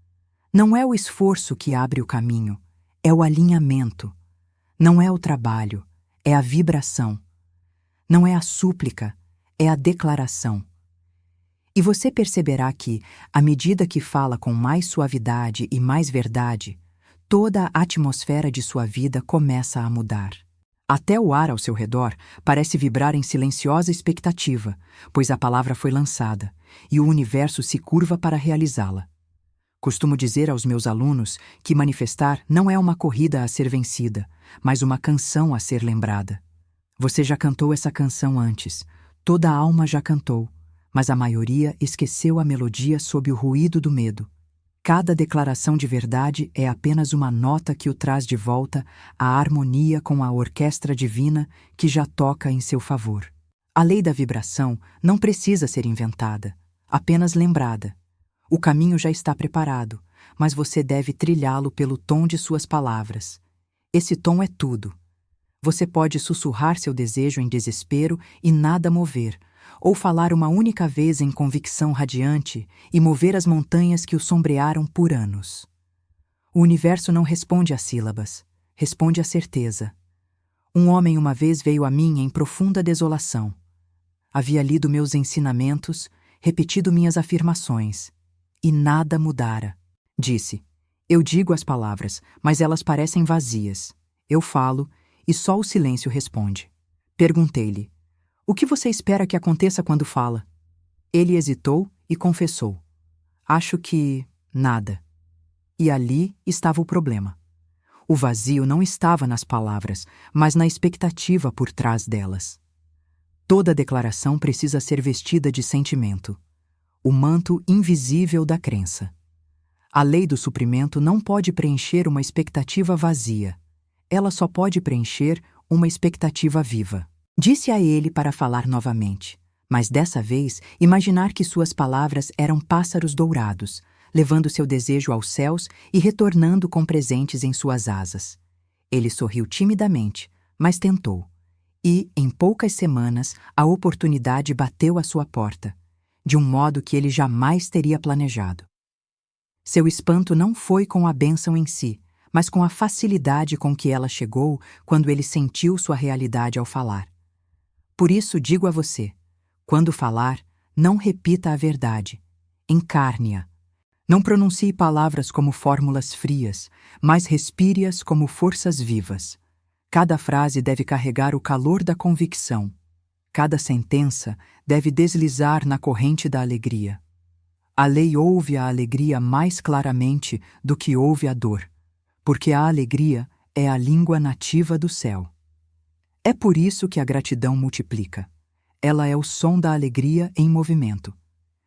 Não é o esforço que abre o caminho, é o alinhamento. Não é o trabalho, é a vibração. Não é a súplica, é a declaração. E você perceberá que, à medida que fala com mais suavidade e mais verdade, toda a atmosfera de sua vida começa a mudar. Até o ar ao seu redor parece vibrar em silenciosa expectativa, pois a palavra foi lançada, e o universo se curva para realizá-la. Costumo dizer aos meus alunos que manifestar não é uma corrida a ser vencida, mas uma canção a ser lembrada. Você já cantou essa canção antes, toda a alma já cantou, mas a maioria esqueceu a melodia sob o ruído do medo. Cada declaração de verdade é apenas uma nota que o traz de volta à harmonia com a orquestra divina que já toca em seu favor. A lei da vibração não precisa ser inventada, apenas lembrada. O caminho já está preparado, mas você deve trilhá-lo pelo tom de suas palavras. Esse tom é tudo. Você pode sussurrar seu desejo em desespero e nada mover, ou falar uma única vez em convicção radiante e mover as montanhas que o sombrearam por anos. O universo não responde a sílabas, responde a certeza. Um homem uma vez veio a mim em profunda desolação. Havia lido meus ensinamentos, repetido minhas afirmações, e nada mudara. Disse: eu digo as palavras, mas elas parecem vazias. Eu falo, e só o silêncio responde. Perguntei-lhe: o que você espera que aconteça quando fala? Ele hesitou e confessou: acho que nada. E ali estava o problema. O vazio não estava nas palavras, mas na expectativa por trás delas. Toda declaração precisa ser vestida de sentimento, o manto invisível da crença. A lei do suprimento não pode preencher uma expectativa vazia. Ela só pode preencher uma expectativa viva. Disse a ele para falar novamente, mas dessa vez imaginar que suas palavras eram pássaros dourados, levando seu desejo aos céus e retornando com presentes em suas asas. Ele sorriu timidamente, mas tentou. E, em poucas semanas, a oportunidade bateu à sua porta, de um modo que ele jamais teria planejado. Seu espanto não foi com a bênção em si, mas com a facilidade com que ela chegou quando ele sentiu sua realidade ao falar. Por isso digo a você, quando falar, não repita a verdade, encarne-a. Não pronuncie palavras como fórmulas frias, mas respire-as como forças vivas. Cada frase deve carregar o calor da convicção. Cada sentença deve deslizar na corrente da alegria. A lei ouve a alegria mais claramente do que ouve a dor, porque a alegria é a língua nativa do céu. É por isso que a gratidão multiplica. Ela é o som da alegria em movimento.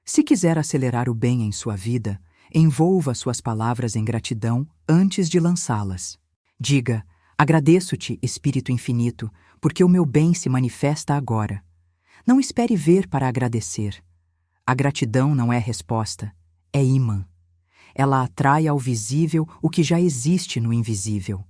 Se quiser acelerar o bem em sua vida, envolva suas palavras em gratidão antes de lançá-las. Diga: agradeço-te, Espírito Infinito, porque o meu bem se manifesta agora. Não espere ver para agradecer. A gratidão não é resposta, é imã. Ela atrai ao visível o que já existe no invisível.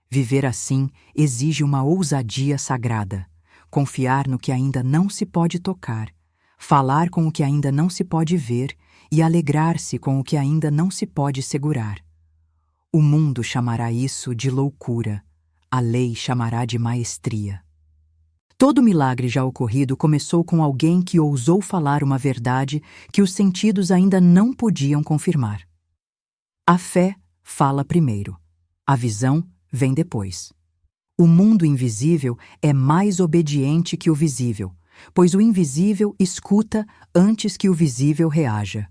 Viver assim exige uma ousadia sagrada, confiar no que ainda não se pode tocar, falar com o que ainda não se pode ver e alegrar-se com o que ainda não se pode segurar. O mundo chamará isso de loucura, a lei chamará de maestria. Todo milagre já ocorrido começou com alguém que ousou falar uma verdade que os sentidos ainda não podiam confirmar. A fé fala primeiro, a visão vem depois. O mundo invisível é mais obediente que o visível, pois o invisível escuta antes que o visível reaja.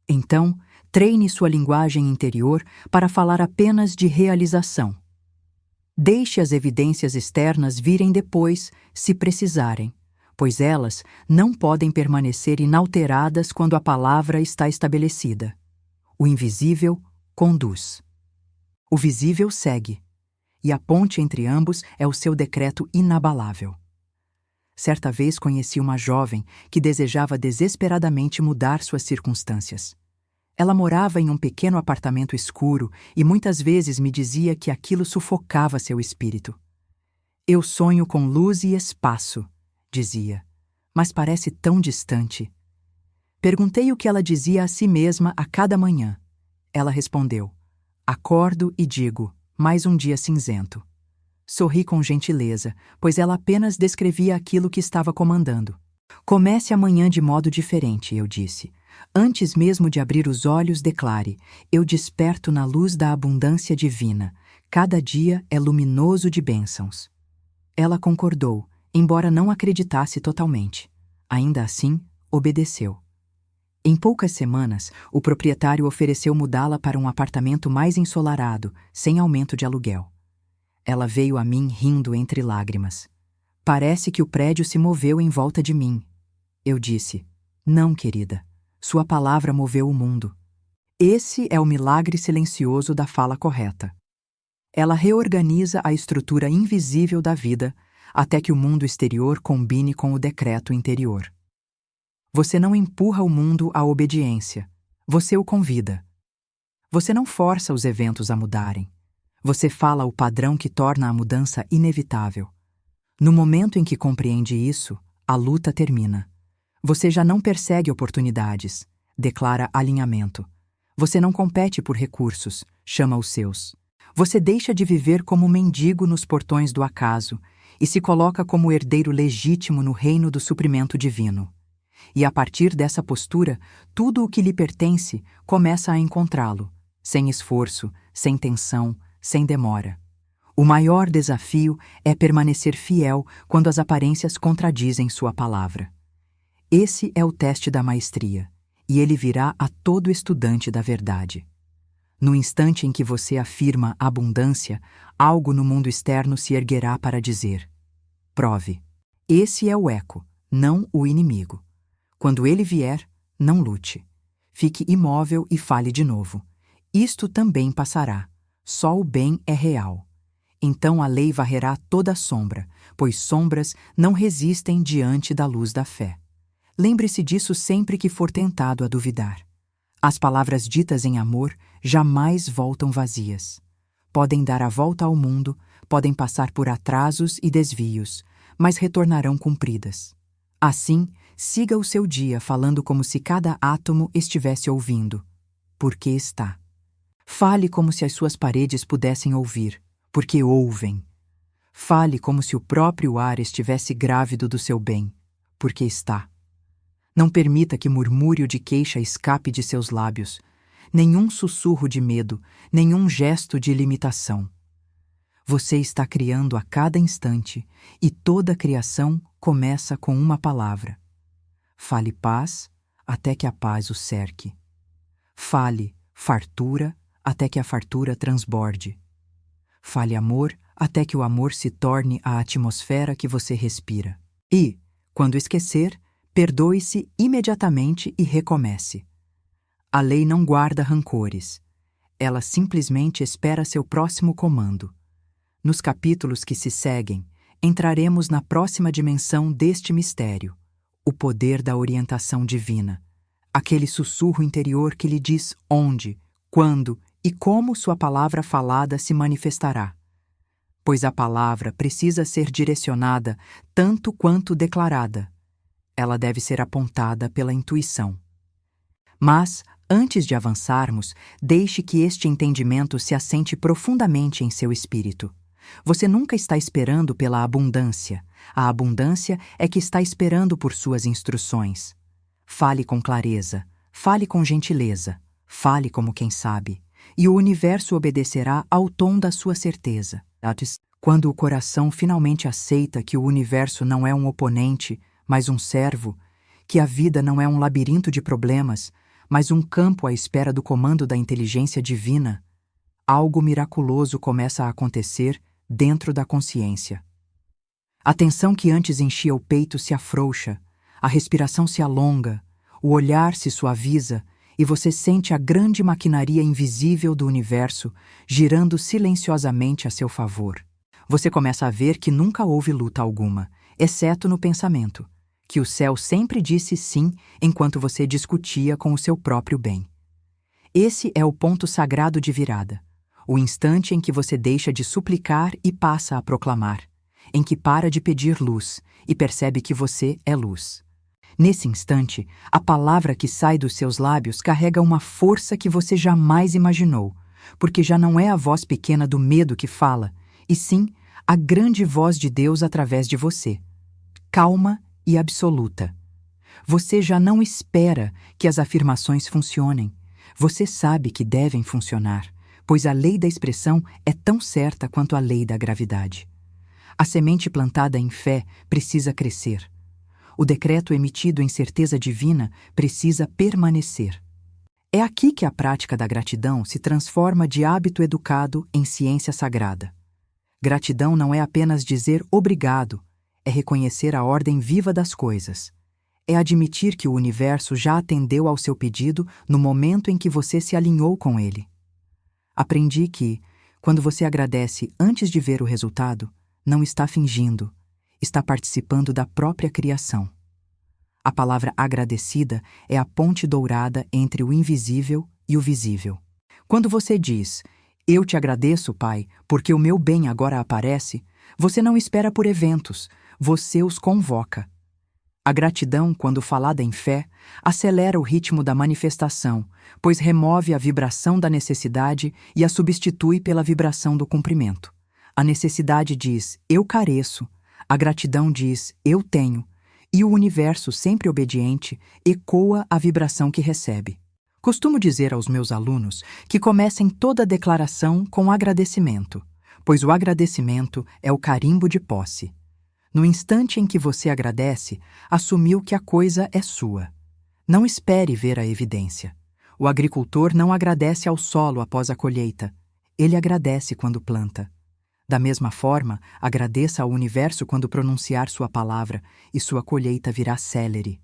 Então, treine sua linguagem interior para falar apenas de realização. Deixe as evidências externas virem depois, se precisarem, pois elas não podem permanecer inalteradas quando a palavra está estabelecida. O invisível conduz. O visível segue, e a ponte entre ambos é o seu decreto inabalável. Certa vez conheci uma jovem que desejava desesperadamente mudar suas circunstâncias. Ela morava em um pequeno apartamento escuro e muitas vezes me dizia que aquilo sufocava seu espírito. Eu sonho com luz e espaço, dizia, mas parece tão distante. Perguntei o que ela dizia a si mesma a cada manhã. Ela respondeu: acordo e digo, mais um dia cinzento. Sorri com gentileza, pois ela apenas descrevia aquilo que estava comandando. Comece amanhã de modo diferente, eu disse. Antes mesmo de abrir os olhos, declare: eu desperto na luz da abundância divina. Cada dia é luminoso de bênçãos. Ela concordou, embora não acreditasse totalmente. Ainda assim, obedeceu. Em poucas semanas, o proprietário ofereceu mudá-la para um apartamento mais ensolarado, sem aumento de aluguel. Ela veio a mim rindo entre lágrimas. Parece que o prédio se moveu em volta de mim. Eu disse: não, querida. Sua palavra moveu o mundo. Esse é o milagre silencioso da fala correta. Ela reorganiza a estrutura invisível da vida até que o mundo exterior combine com o decreto interior. Você não empurra o mundo à obediência. Você o convida. Você não força os eventos a mudarem. Você fala o padrão que torna a mudança inevitável. No momento em que compreende isso, a luta termina. Você já não persegue oportunidades, declara alinhamento. Você não compete por recursos, chama os seus. Você deixa de viver como mendigo nos portões do acaso e se coloca como herdeiro legítimo no reino do suprimento divino. E a partir dessa postura, tudo o que lhe pertence começa a encontrá-lo, sem esforço, sem tensão, sem demora. O maior desafio é permanecer fiel quando as aparências contradizem sua palavra. Esse é o teste da maestria, e ele virá a todo estudante da verdade. No instante em que você afirma abundância, algo no mundo externo se erguerá para dizer: prove. Esse é o eco, não o inimigo. Quando ele vier, não lute. Fique imóvel e fale de novo. Isto também passará. Só o bem é real. Então a lei varrerá toda a sombra, pois sombras não resistem diante da luz da fé. Lembre-se disso sempre que for tentado a duvidar. As palavras ditas em amor jamais voltam vazias. Podem dar a volta ao mundo, podem passar por atrasos e desvios, mas retornarão cumpridas. Assim, siga o seu dia falando como se cada átomo estivesse ouvindo, porque está. Fale como se as suas paredes pudessem ouvir, porque ouvem. Fale como se o próprio ar estivesse grávido do seu bem, porque está. Não permita que murmúrio de queixa escape de seus lábios, nenhum sussurro de medo, nenhum gesto de limitação. Você está criando a cada instante, e toda a criação começa com uma palavra. Fale paz até que a paz o cerque. Fale fartura até que a fartura transborde. Fale amor até que o amor se torne a atmosfera que você respira. E, quando esquecer, perdoe-se imediatamente e recomece. A lei não guarda rancores. Ela simplesmente espera seu próximo comando. Nos capítulos que se seguem, entraremos na próxima dimensão deste mistério, o poder da orientação divina, aquele sussurro interior que lhe diz onde, quando e como sua palavra falada se manifestará. Pois a palavra precisa ser direcionada tanto quanto declarada. Ela deve ser apontada pela intuição. Mas, antes de avançarmos, deixe que este entendimento se assente profundamente em seu espírito. Você nunca está esperando pela abundância. A abundância é que está esperando por suas instruções. Fale com clareza, fale com gentileza, fale como quem sabe, e o universo obedecerá ao tom da sua certeza. Quando o coração finalmente aceita que o universo não é um oponente, mas um servo, que a vida não é um labirinto de problemas, mas um campo à espera do comando da inteligência divina, algo miraculoso começa a acontecer dentro da consciência. A tensão que antes enchia o peito se afrouxa, a respiração se alonga, o olhar se suaviza e você sente a grande maquinaria invisível do universo girando silenciosamente a seu favor. Você começa a ver que nunca houve luta alguma, exceto no pensamento, que o céu sempre disse sim enquanto você discutia com o seu próprio bem. Esse é o ponto sagrado de virada, o instante em que você deixa de suplicar e passa a proclamar, em que para de pedir luz e percebe que você é luz. Nesse instante, a palavra que sai dos seus lábios carrega uma força que você jamais imaginou, porque já não é a voz pequena do medo que fala, e sim a grande voz de Deus através de você, calma e absoluta. Você já não espera que as afirmações funcionem. Você sabe que devem funcionar, pois a lei da expressão é tão certa quanto a lei da gravidade. A semente plantada em fé precisa crescer. O decreto emitido em certeza divina precisa permanecer. É aqui que a prática da gratidão se transforma de hábito educado em ciência sagrada. Gratidão não é apenas dizer obrigado, é reconhecer a ordem viva das coisas. É admitir que o universo já atendeu ao seu pedido no momento em que você se alinhou com ele. Aprendi que, quando você agradece antes de ver o resultado, não está fingindo, está participando da própria criação. A palavra agradecida é a ponte dourada entre o invisível e o visível. Quando você diz, eu te agradeço, Pai, porque o meu bem agora aparece, você não espera por eventos, você os convoca. A gratidão, quando falada em fé, acelera o ritmo da manifestação, pois remove a vibração da necessidade e a substitui pela vibração do cumprimento. A necessidade diz, eu careço, a gratidão diz, eu tenho, e o universo, sempre obediente, ecoa a vibração que recebe. Costumo dizer aos meus alunos que comecem toda declaração com agradecimento, pois o agradecimento é o carimbo de posse. No instante em que você agradece, assumiu que a coisa é sua. Não espere ver a evidência. O agricultor não agradece ao solo após a colheita. Ele agradece quando planta. Da mesma forma, agradeça ao universo quando pronunciar sua palavra e sua colheita virá célere.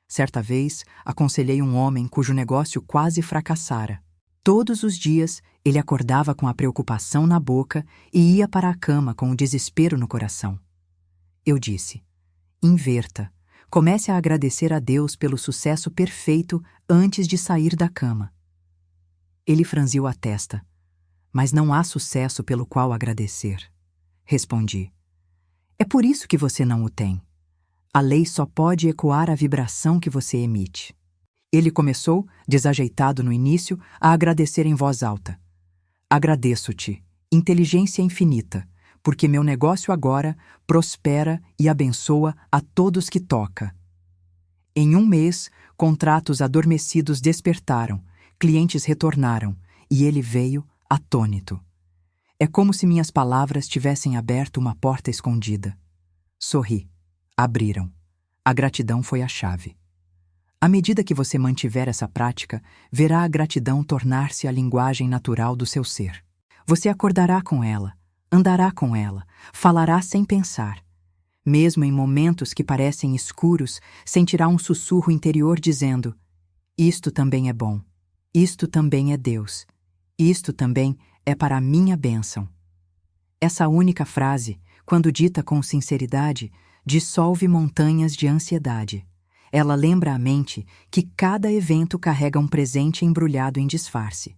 Certa vez, aconselhei um homem cujo negócio quase fracassara. Todos os dias, ele acordava com a preocupação na boca e ia para a cama com o desespero no coração. Eu disse, inverta, comece a agradecer a Deus pelo sucesso perfeito antes de sair da cama. Ele franziu a testa, mas não há sucesso pelo qual agradecer. Respondi, é por isso que você não o tem. A lei só pode ecoar a vibração que você emite. Ele começou, desajeitado no início, a agradecer em voz alta. Agradeço-te, inteligência infinita, porque meu negócio agora prospera e abençoa a todos que toca. Em um mês, contratos adormecidos despertaram, clientes retornaram, e ele veio atônito. É como se minhas palavras tivessem aberto uma porta escondida. Sorri. Abriram. A gratidão foi a chave. À medida que você mantiver essa prática, verá a gratidão tornar-se a linguagem natural do seu ser. Você acordará com ela, andará com ela, falará sem pensar. Mesmo em momentos que parecem escuros, sentirá um sussurro interior dizendo: isto também é bom, isto também é Deus, isto também é para a minha bênção. Essa única frase, quando dita com sinceridade, dissolve montanhas de ansiedade. Ela lembra à mente que cada evento carrega um presente embrulhado em disfarce.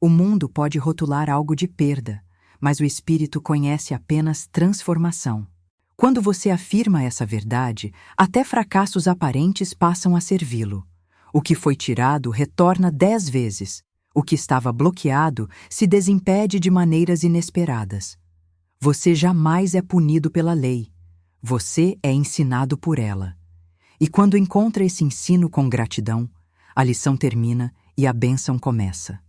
O mundo pode rotular algo de perda, mas o espírito conhece apenas transformação. Quando você afirma essa verdade, até fracassos aparentes passam a servi-lo. O que foi tirado retorna 10 vezes. O que estava bloqueado se desimpede de maneiras inesperadas. Você jamais é punido pela lei. Você é ensinado por ela. E quando encontra esse ensino com gratidão, a lição termina e a bênção começa.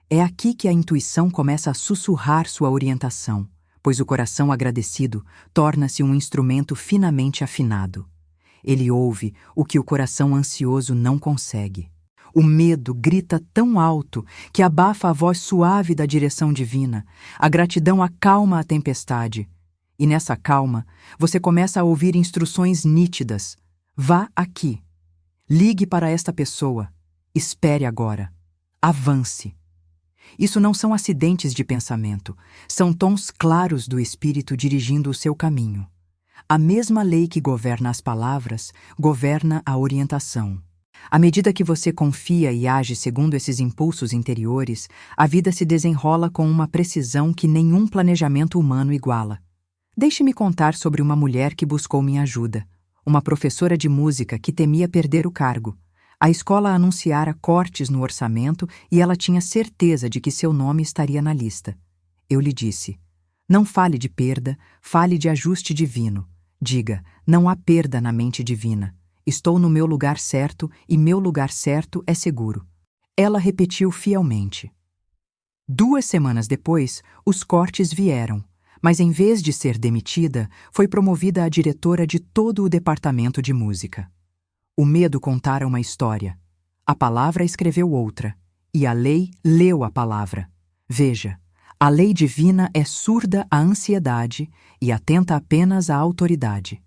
É aqui que a intuição começa a sussurrar sua orientação, pois o coração agradecido torna-se um instrumento finamente afinado. Ele ouve o que o coração ansioso não consegue. O medo grita tão alto que abafa a voz suave da direção divina. A gratidão acalma a tempestade. E nessa calma, você começa a ouvir instruções nítidas. Vá aqui. Ligue para esta pessoa. Espere agora. Avance. Isso não são acidentes de pensamento, são tons claros do espírito dirigindo o seu caminho. A mesma lei que governa as palavras, governa a orientação. À medida que você confia e age segundo esses impulsos interiores, a vida se desenrola com uma precisão que nenhum planejamento humano iguala. Deixe-me contar sobre uma mulher que buscou minha ajuda, uma professora de música que temia perder o cargo. A escola anunciara cortes no orçamento e ela tinha certeza de que seu nome estaria na lista. Eu lhe disse, não fale de perda, fale de ajuste divino. Diga, não há perda na mente divina. Estou no meu lugar certo e meu lugar certo é seguro. Ela repetiu fielmente. 2 semanas depois, os cortes vieram, mas em vez de ser demitida, foi promovida a diretora de todo o departamento de música. O medo contara uma história. A palavra escreveu outra, e a lei leu a palavra. Veja, a lei divina é surda à ansiedade e atenta apenas à autoridade.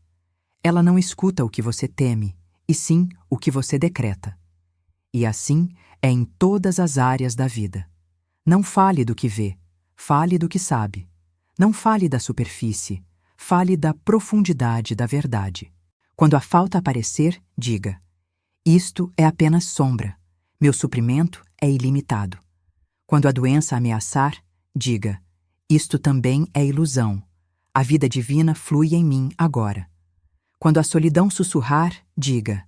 Ela não escuta o que você teme, e sim o que você decreta. E assim é em todas as áreas da vida. Não fale do que vê, fale do que sabe. Não fale da superfície, fale da profundidade da verdade. Quando a falta aparecer, diga: isto é apenas sombra, meu suprimento é ilimitado. Quando a doença ameaçar, diga: isto também é ilusão, a vida divina flui em mim agora. Quando a solidão sussurrar, diga: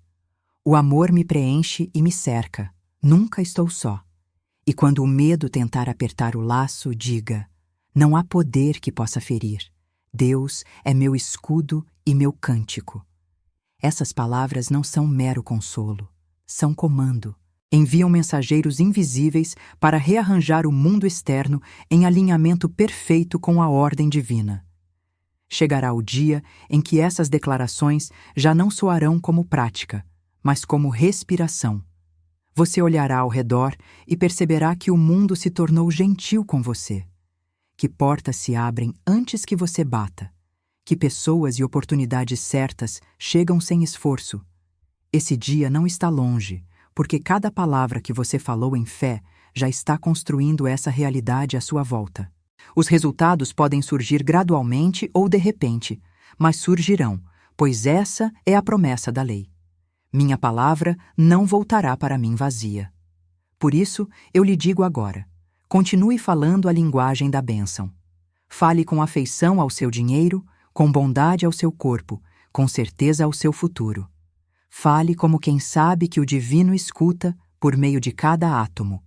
o amor me preenche e me cerca, nunca estou só. E quando o medo tentar apertar o laço, diga: não há poder que possa ferir. Deus é meu escudo e meu cântico. Essas palavras não são mero consolo, são comando. Enviam mensageiros invisíveis para rearranjar o mundo externo em alinhamento perfeito com a ordem divina. Chegará o dia em que essas declarações já não soarão como prática, mas como respiração. Você olhará ao redor e perceberá que o mundo se tornou gentil com você, que portas se abrem antes que você bata, que pessoas e oportunidades certas chegam sem esforço. Esse dia não está longe, porque cada palavra que você falou em fé já está construindo essa realidade à sua volta. Os resultados podem surgir gradualmente ou de repente, mas surgirão, pois essa é a promessa da lei. Minha palavra não voltará para mim vazia. Por isso, eu lhe digo agora: continue falando a linguagem da bênção. Fale com afeição ao seu dinheiro, com bondade ao seu corpo, com certeza ao seu futuro. Fale como quem sabe que o divino escuta por meio de cada átomo.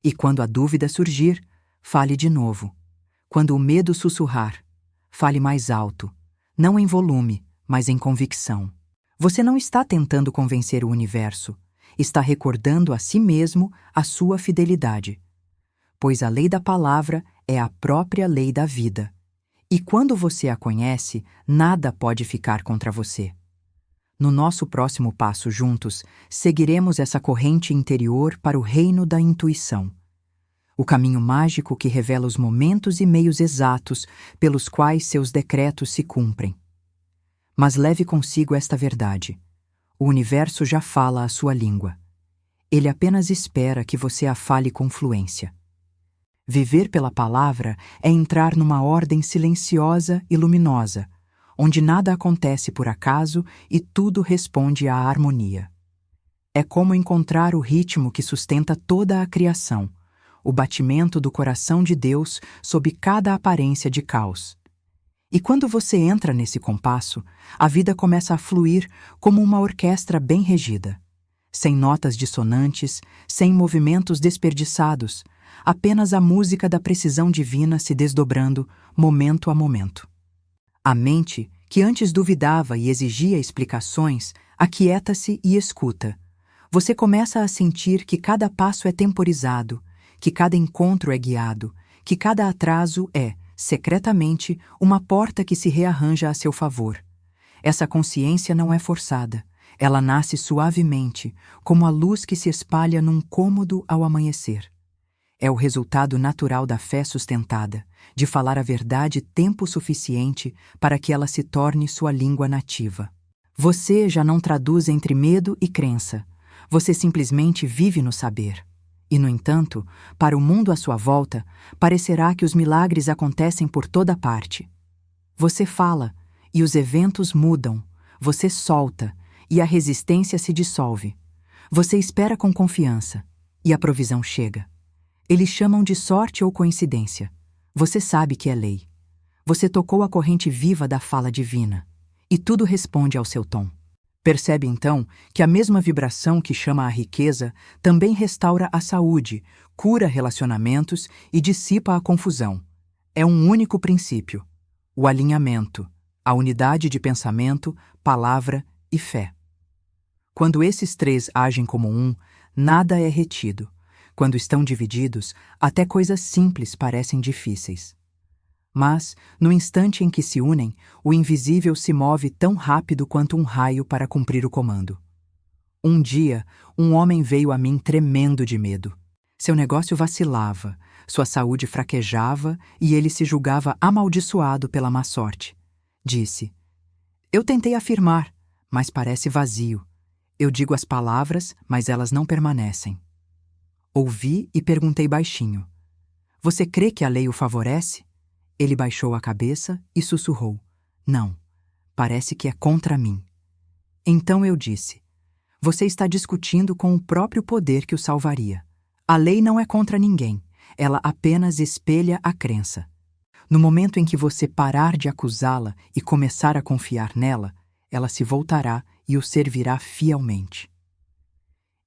E quando a dúvida surgir, fale de novo. Quando o medo sussurrar, fale mais alto, não em volume, mas em convicção. Você não está tentando convencer o universo, está recordando a si mesmo a sua fidelidade. Pois a lei da palavra é a própria lei da vida. E quando você a conhece, nada pode ficar contra você. No nosso próximo passo juntos, seguiremos essa corrente interior para o reino da intuição. O caminho mágico que revela os momentos e meios exatos pelos quais seus decretos se cumprem. Mas leve consigo esta verdade: o universo já fala a sua língua. Ele apenas espera que você a fale com fluência. Viver pela palavra é entrar numa ordem silenciosa e luminosa, onde nada acontece por acaso e tudo responde à harmonia. É como encontrar o ritmo que sustenta toda a criação, o batimento do coração de Deus sob cada aparência de caos. E quando você entra nesse compasso, a vida começa a fluir como uma orquestra bem regida, sem notas dissonantes, sem movimentos desperdiçados, apenas a música da precisão divina se desdobrando momento a momento. A mente, que antes duvidava e exigia explicações, aquieta-se e escuta. Você começa a sentir que cada passo é temporizado, que cada encontro é guiado, que cada atraso é, secretamente, uma porta que se rearranja a seu favor. Essa consciência não é forçada. Ela nasce suavemente, como a luz que se espalha num cômodo ao amanhecer. É o resultado natural da fé sustentada, de falar a verdade tempo suficiente para que ela se torne sua língua nativa. Você já não traduz entre medo e crença. Você simplesmente vive no saber. E, no entanto, para o mundo à sua volta, parecerá que os milagres acontecem por toda parte. Você fala, e os eventos mudam. Você solta, e a resistência se dissolve. Você espera com confiança, e a provisão chega. Eles chamam de sorte ou coincidência. Você sabe que é lei. Você tocou a corrente viva da fala divina, e tudo responde ao seu tom. Percebe então que a mesma vibração que chama a riqueza também restaura a saúde, cura relacionamentos e dissipa a confusão. É um único princípio: o alinhamento, a unidade de pensamento, palavra e fé. Quando esses três agem como um, nada é retido. Quando estão divididos, até coisas simples parecem difíceis. Mas, no instante em que se unem, o invisível se move tão rápido quanto um raio para cumprir o comando. Um dia, um homem veio a mim tremendo de medo. Seu negócio vacilava, sua saúde fraquejava e ele se julgava amaldiçoado pela má sorte. Disse: eu tentei afirmar, mas parece vazio. Eu digo as palavras, mas elas não permanecem. Ouvi e perguntei baixinho: você crê que a lei o favorece? Ele baixou a cabeça e sussurrou: não, parece que é contra mim. Então eu disse: você está discutindo com o próprio poder que o salvaria. A lei não é contra ninguém, ela apenas espelha a crença. No momento em que você parar de acusá-la e começar a confiar nela, ela se voltará e o servirá fielmente.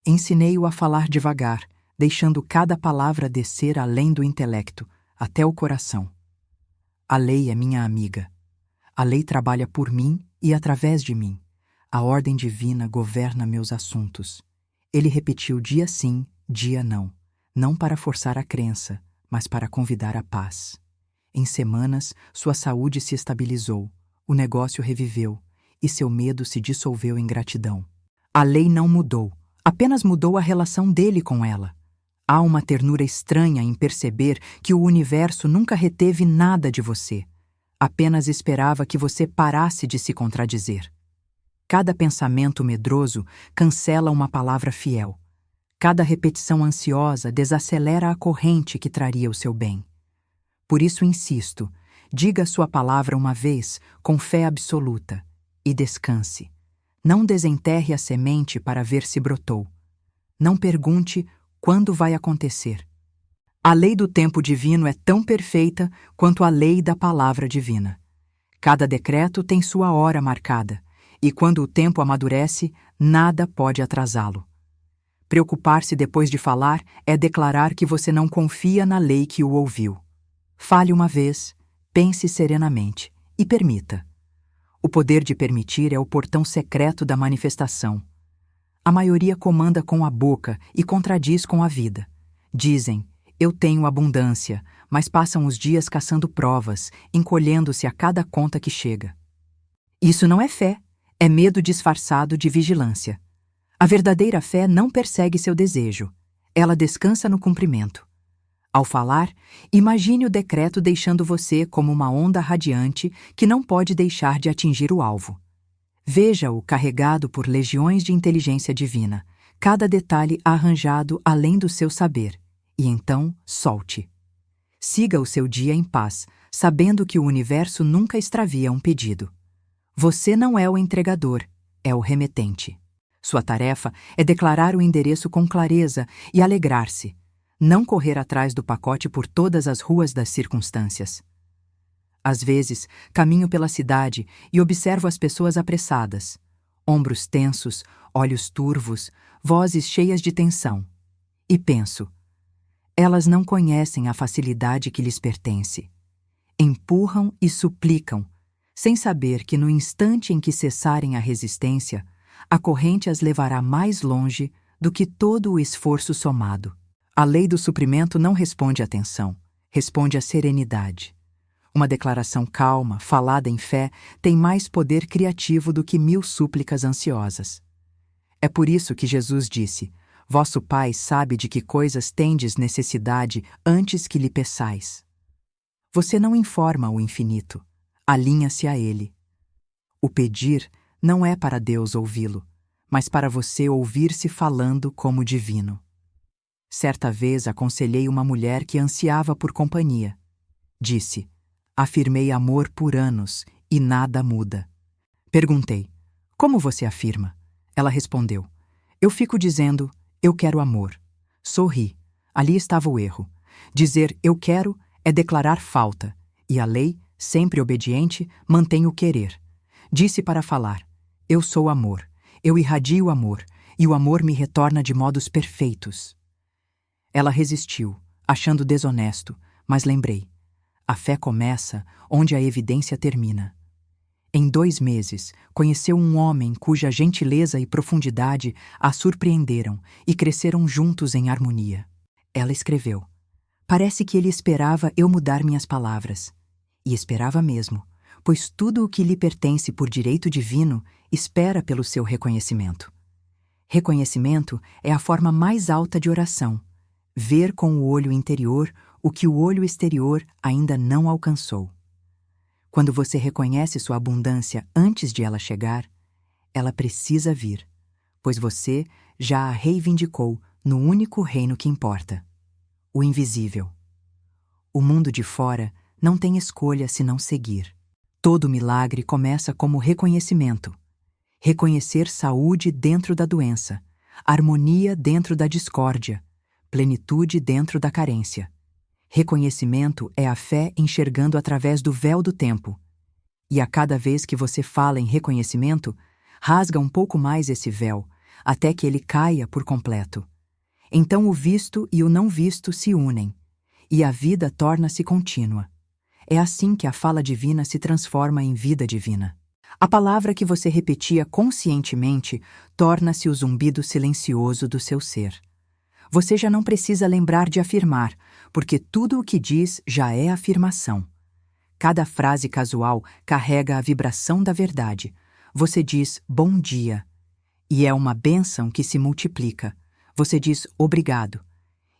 Ensinei-o a falar devagar, deixando cada palavra descer além do intelecto, até o coração. A lei é minha amiga. A lei trabalha por mim e através de mim. A ordem divina governa meus assuntos. Ele repetiu dia sim, dia não. Não para forçar a crença, mas para convidar a paz. Em semanas, sua saúde se estabilizou, o negócio reviveu e seu medo se dissolveu em gratidão. A lei não mudou, apenas mudou a relação dele com ela. Há uma ternura estranha em perceber que o universo nunca reteve nada de você. Apenas esperava que você parasse de se contradizer. Cada pensamento medroso cancela uma palavra fiel. Cada repetição ansiosa desacelera a corrente que traria o seu bem. Por isso insisto, diga sua palavra uma vez com fé absoluta e descanse. Não desenterre a semente para ver se brotou. Não pergunte quando vai acontecer. A lei do tempo divino é tão perfeita quanto a lei da palavra divina. Cada decreto tem sua hora marcada, e quando o tempo amadurece, nada pode atrasá-lo. Preocupar-se depois de falar é declarar que você não confia na lei que o ouviu. Fale uma vez, pense serenamente e permita. O poder de permitir é o portão secreto da manifestação. A maioria comanda com a boca e contradiz com a vida. Dizem, eu tenho abundância, mas passam os dias caçando provas, encolhendo-se a cada conta que chega. Isso não é fé, é medo disfarçado de vigilância. A verdadeira fé não persegue seu desejo, ela descansa no cumprimento. Ao falar, imagine o decreto deixando você como uma onda radiante que não pode deixar de atingir o alvo. Veja-o carregado por legiões de inteligência divina, cada detalhe arranjado além do seu saber, e então solte. Siga o seu dia em paz, sabendo que o universo nunca extravia um pedido. Você não é o entregador, é o remetente. Sua tarefa é declarar o endereço com clareza e alegrar-se, não correr atrás do pacote por todas as ruas das circunstâncias. Às vezes, caminho pela cidade e observo as pessoas apressadas, ombros tensos, olhos turvos, vozes cheias de tensão. E penso, elas não conhecem a facilidade que lhes pertence. Empurram e suplicam, sem saber que no instante em que cessarem a resistência, a corrente as levará mais longe do que todo o esforço somado. A lei do suprimento não responde à tensão, responde à serenidade. Uma declaração calma, falada em fé, tem mais poder criativo do que 1000 súplicas ansiosas. É por isso que Jesus disse, vosso Pai sabe de que coisas tendes necessidade antes que lhe peçais. Você não informa o infinito, alinha-se a ele. O pedir não é para Deus ouvi-lo, mas para você ouvir-se falando como divino. Certa vez aconselhei uma mulher que ansiava por companhia. Disse, afirmei amor por anos e nada muda. Perguntei, como você afirma? Ela respondeu, eu fico dizendo, eu quero amor. Sorri, ali estava o erro. Dizer eu quero é declarar falta, e a lei, sempre obediente, mantém o querer. Disse para falar, eu sou amor, eu irradio amor, e o amor me retorna de modos perfeitos. Ela resistiu, achando desonesto, mas lembrei, a fé começa onde a evidência termina. Em 2 meses, conheceu um homem cuja gentileza e profundidade a surpreenderam e cresceram juntos em harmonia. Ela escreveu, parece que ele esperava eu mudar minhas palavras. E esperava mesmo, pois tudo o que lhe pertence por direito divino espera pelo seu reconhecimento. Reconhecimento é a forma mais alta de oração, ver com o olho interior o que o olho exterior ainda não alcançou. Quando você reconhece sua abundância antes de ela chegar, ela precisa vir, pois você já a reivindicou no único reino que importa, o invisível. O mundo de fora não tem escolha senão seguir. Todo milagre começa como reconhecimento. Reconhecer saúde dentro da doença, harmonia dentro da discórdia, plenitude dentro da carência. Reconhecimento é a fé enxergando através do véu do tempo. E a cada vez que você fala em reconhecimento, rasga um pouco mais esse véu, até que ele caia por completo. Então o visto e o não visto se unem, e a vida torna-se contínua. É assim que a fala divina se transforma em vida divina. A palavra que você repetia conscientemente torna-se o zumbido silencioso do seu ser. Você já não precisa lembrar de afirmar, porque tudo o que diz já é afirmação. Cada frase casual carrega a vibração da verdade. Você diz bom dia, e é uma bênção que se multiplica. Você diz obrigado,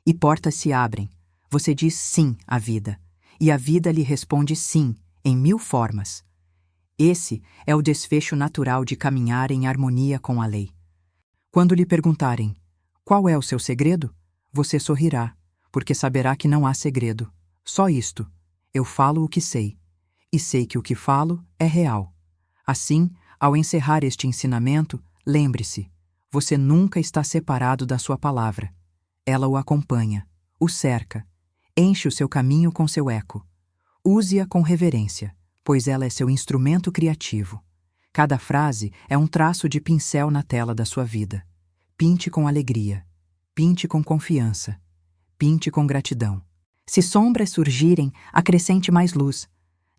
e portas se abrem. Você diz sim à vida, e a vida lhe responde sim, em 1000 formas. Esse é o desfecho natural de caminhar em harmonia com a lei. Quando lhe perguntarem, qual é o seu segredo? Você sorrirá, porque saberá que não há segredo. Só isto. Eu falo o que sei, e sei que o que falo é real. Assim, ao encerrar este ensinamento, lembre-se, você nunca está separado da sua palavra. Ela o acompanha, o cerca, enche o seu caminho com seu eco. Use-a com reverência, pois ela é seu instrumento criativo. Cada frase é um traço de pincel na tela da sua vida. Pinte com alegria, pinte com confiança, pinte com gratidão. Se sombras surgirem, acrescente mais luz.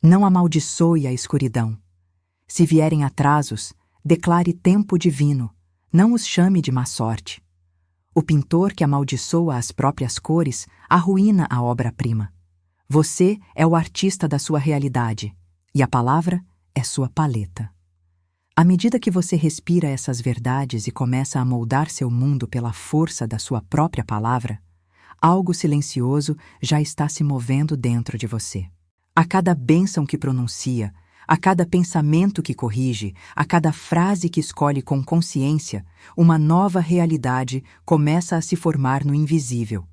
Não amaldiçoe a escuridão. Se vierem atrasos, declare tempo divino. Não os chame de má sorte. O pintor que amaldiçoa as próprias cores arruína a obra-prima. Você é o artista da sua realidade, e a palavra é sua paleta. À medida que você respira essas verdades e começa a moldar seu mundo pela força da sua própria palavra, algo silencioso já está se movendo dentro de você. A cada bênção que pronuncia, a cada pensamento que corrige, a cada frase que escolhe com consciência, uma nova realidade começa a se formar no invisível.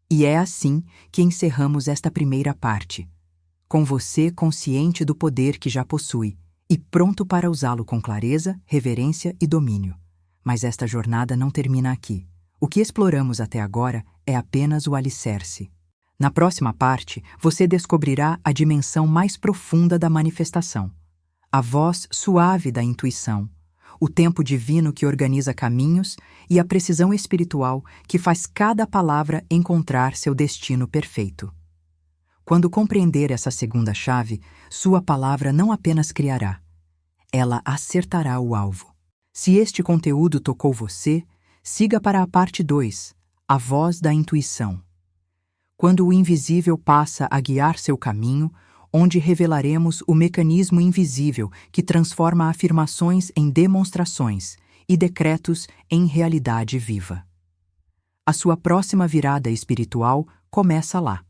E é assim que encerramos esta primeira parte, com você consciente do poder que já possui e pronto para usá-lo com clareza, reverência e domínio. Mas esta jornada não termina aqui. O que exploramos até agora é apenas o alicerce. Na próxima parte, você descobrirá a dimensão mais profunda da manifestação, a voz suave da intuição, o tempo divino que organiza caminhos e a precisão espiritual que faz cada palavra encontrar seu destino perfeito. Quando compreender essa segunda chave, sua palavra não apenas criará, ela acertará o alvo. Se este conteúdo tocou você, siga para a parte 2, a voz da intuição. Quando o invisível passa a guiar seu caminho, onde revelaremos o mecanismo invisível que transforma afirmações em demonstrações e decretos em realidade viva. A sua próxima virada espiritual começa lá.